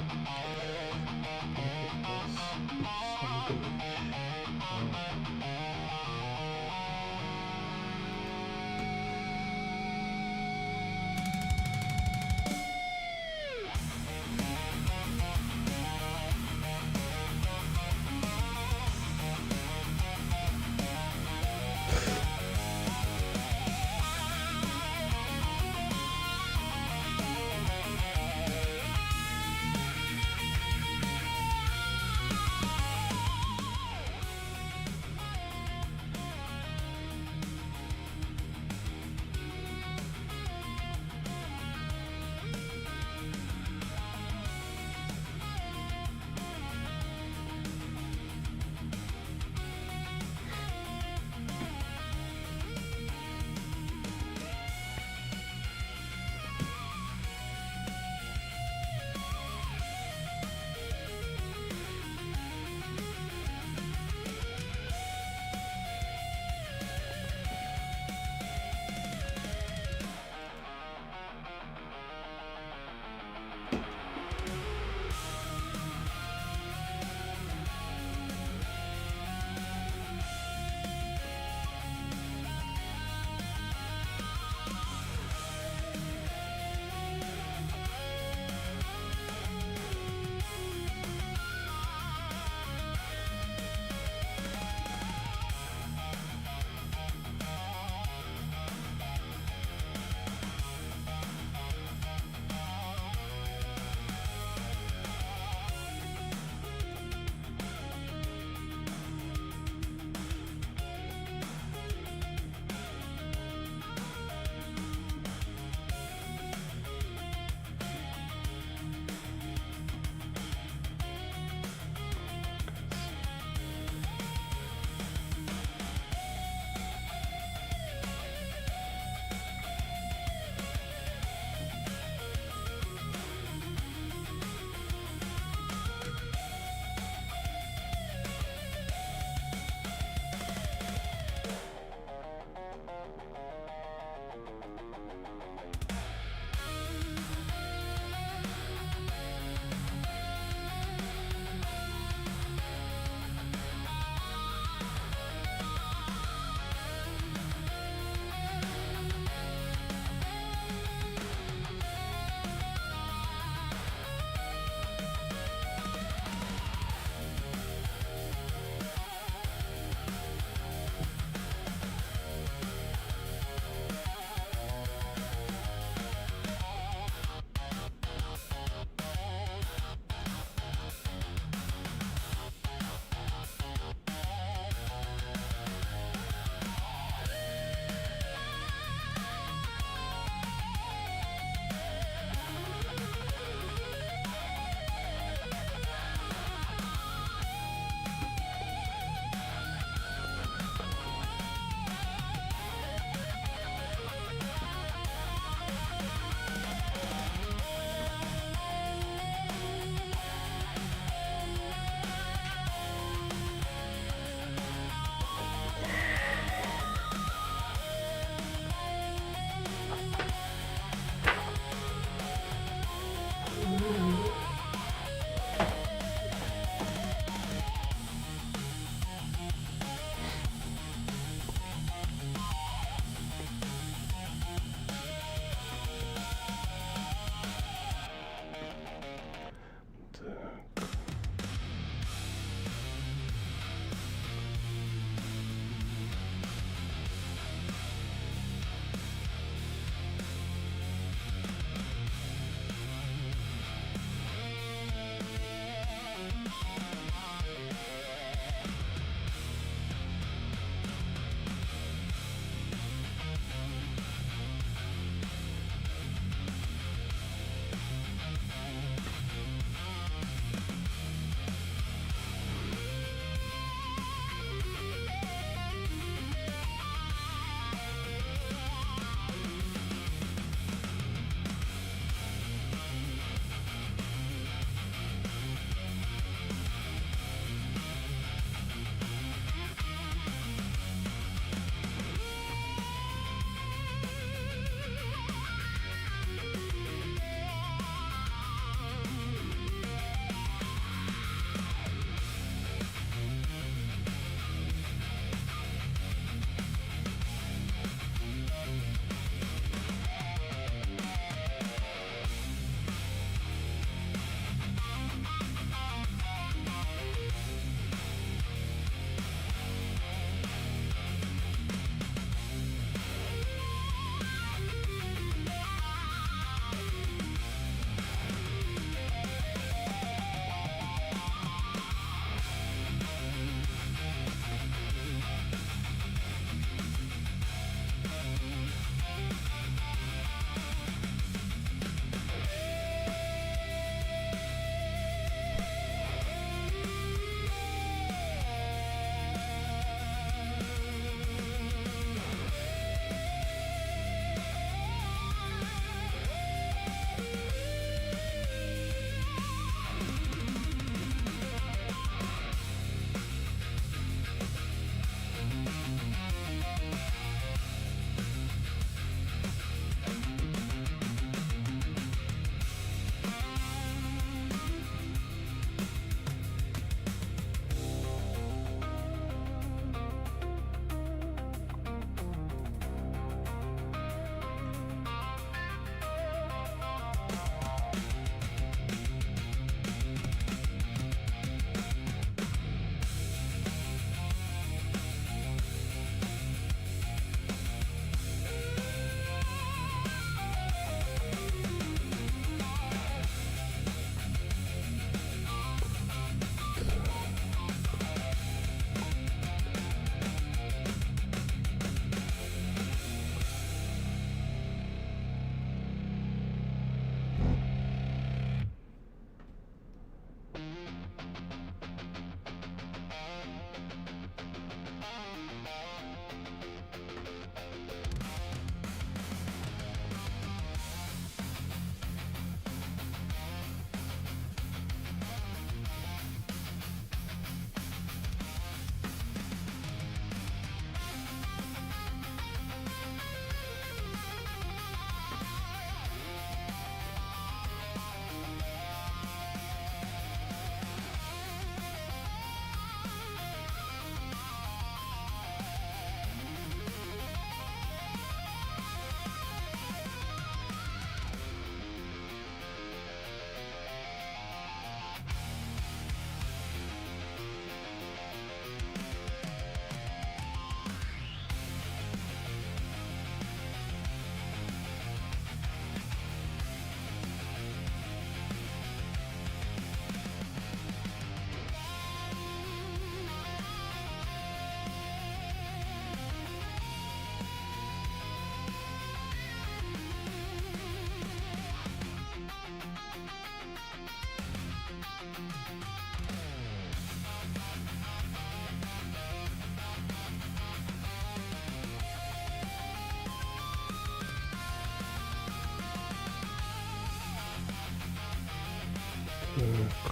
Так.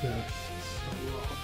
That's a lot.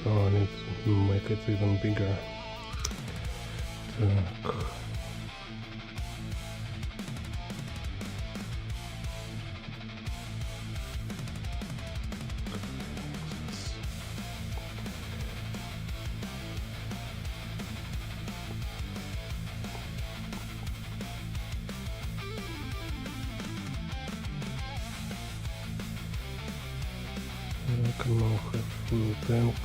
Oh, I need to make it even bigger. Так. I can now have full tank.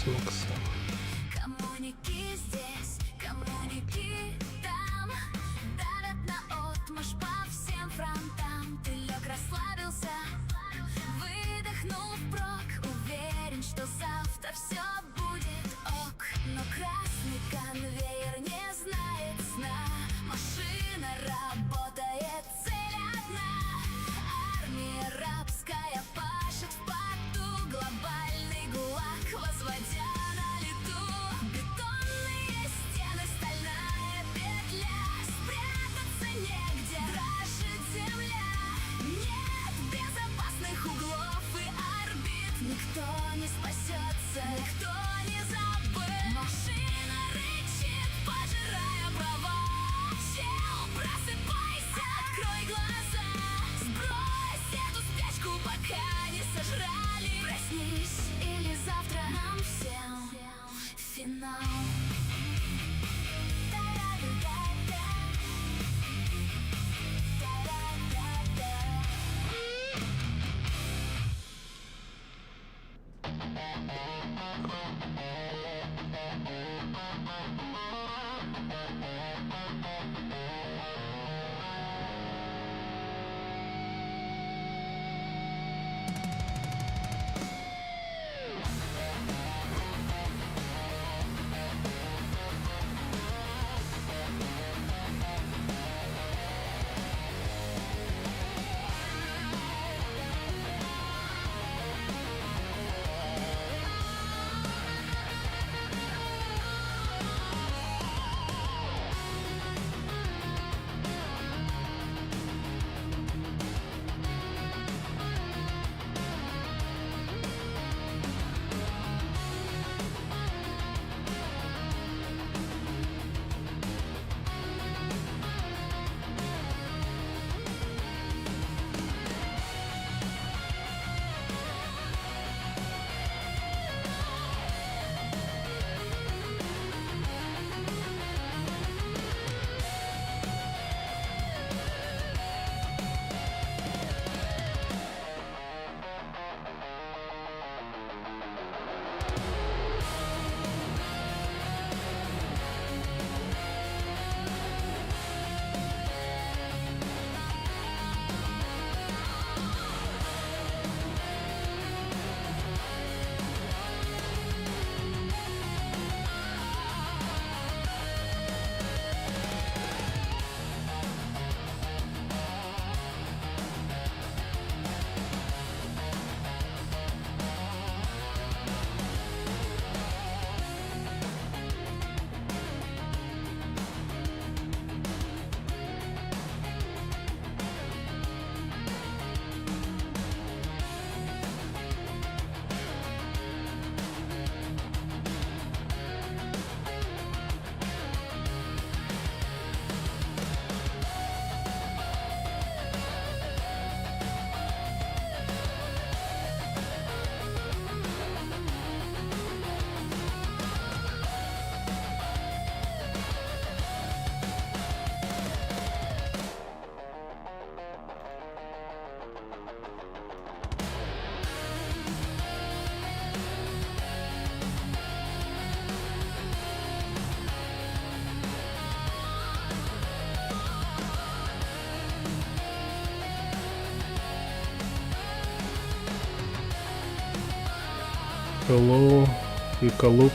Макса. Коммуники здесь, коммуники там, давят наотмашь по всем фронтам. Ты лег, расслабился, выдохнул впрок, уверен, что завтра все будет ок. Но красный конвейер не знает сна, машина работает, цель одна. Армия рабская пашет в поту, глобальный гулаг возводя на лету. Бетонные стены, стальная петля, спрятаться негде, дрожит земля. Нет безопасных углов и орбит, никто не спасется, никто не забыл. Машина рычит, пожирая права. Чел, просыпайся, открой глаза, сбрось эту спячку, пока не сожрали. Проснись, или завтра нам всем финал. Та-да-да-да-да. Та-да-да-да. Hello, Иколуп.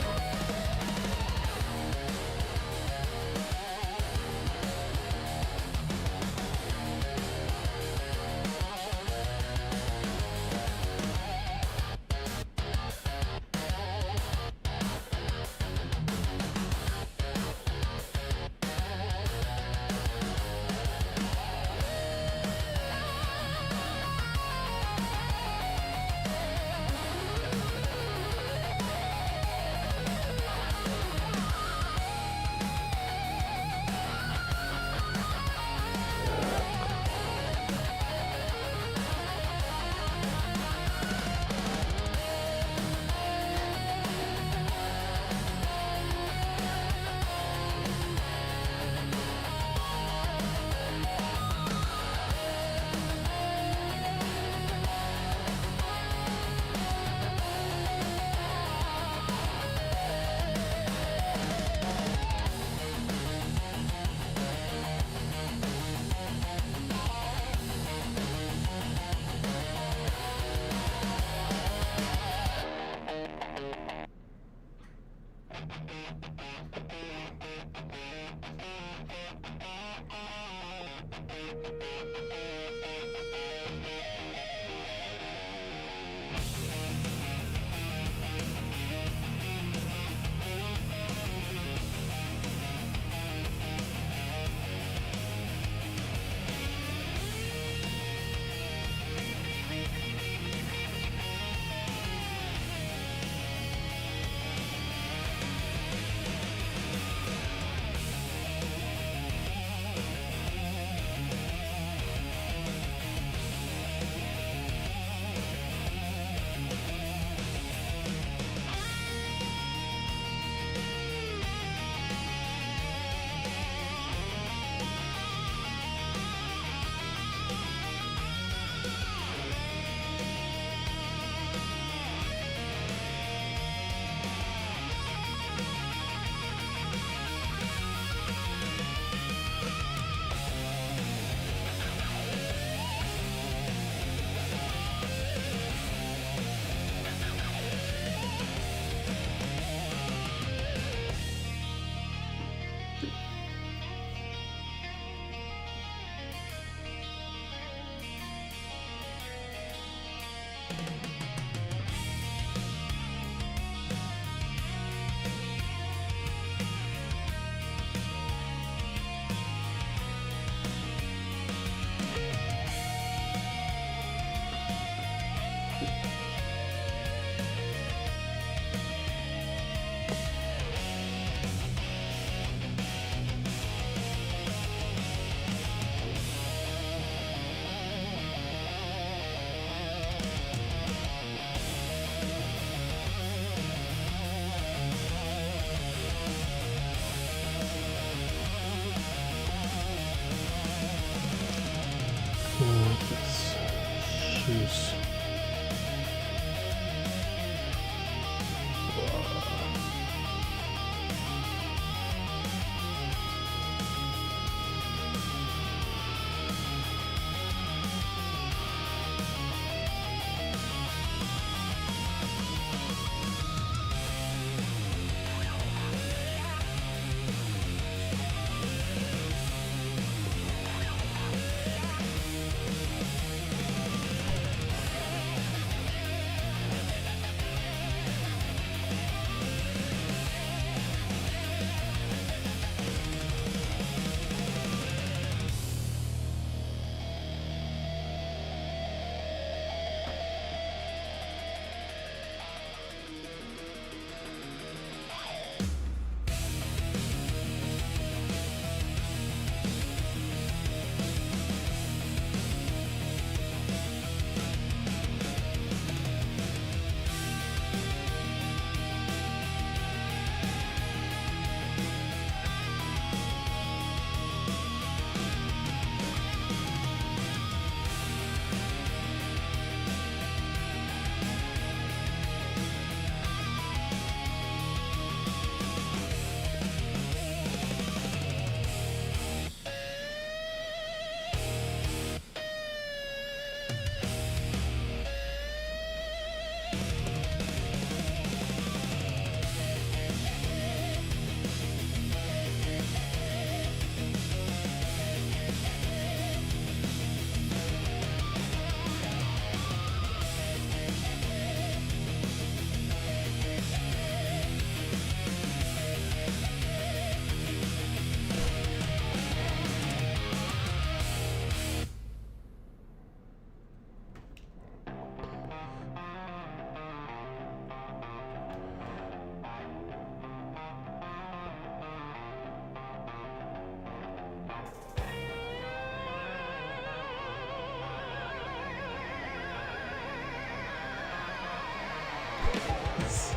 Так.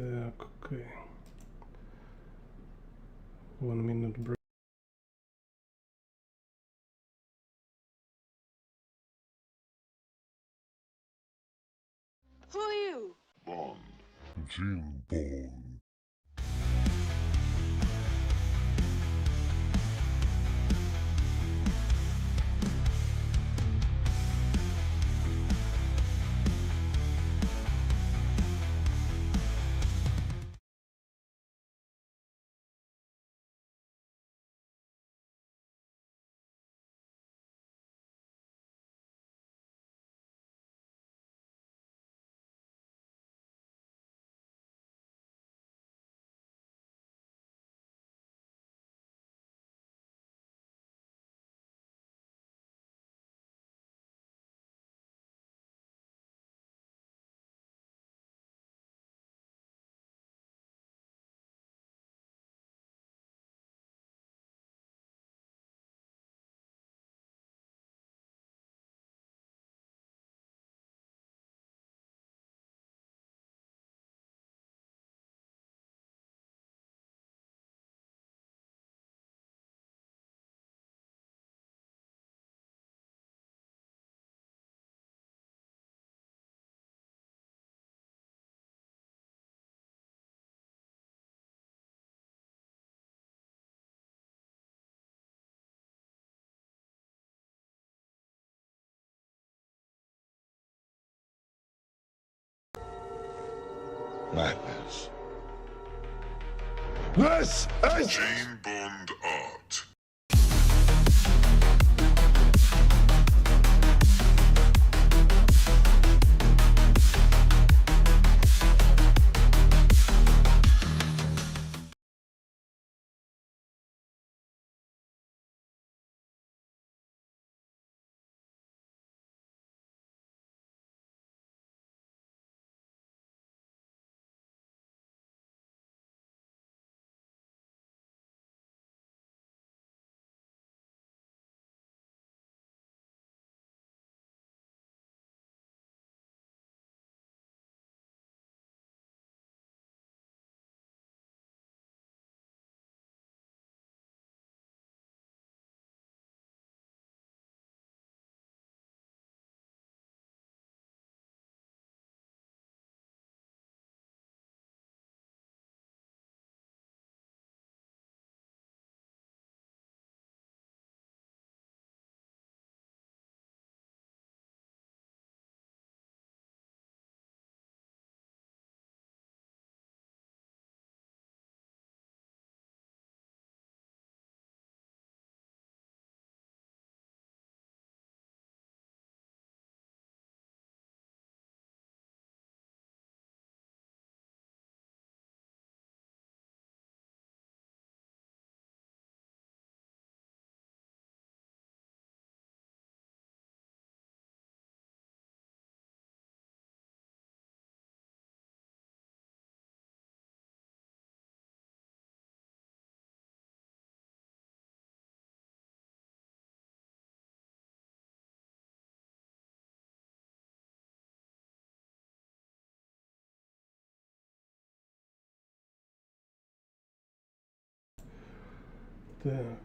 Так, окей. 1 minute break. Who are you? Jim Bond. madness. This is Gene Bond Art. Так.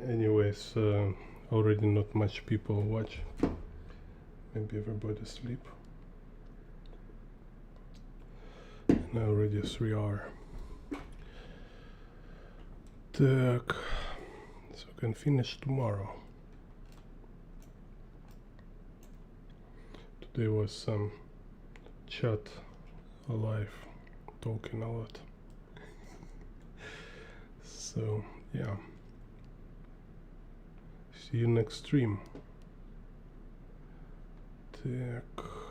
Anyways, already not much people watch. Maybe everybody sleep. And already 3 hours. Так. So I can finish tomorrow. Today was some chat alive, talking a lot. So yeah. See you next stream. Так.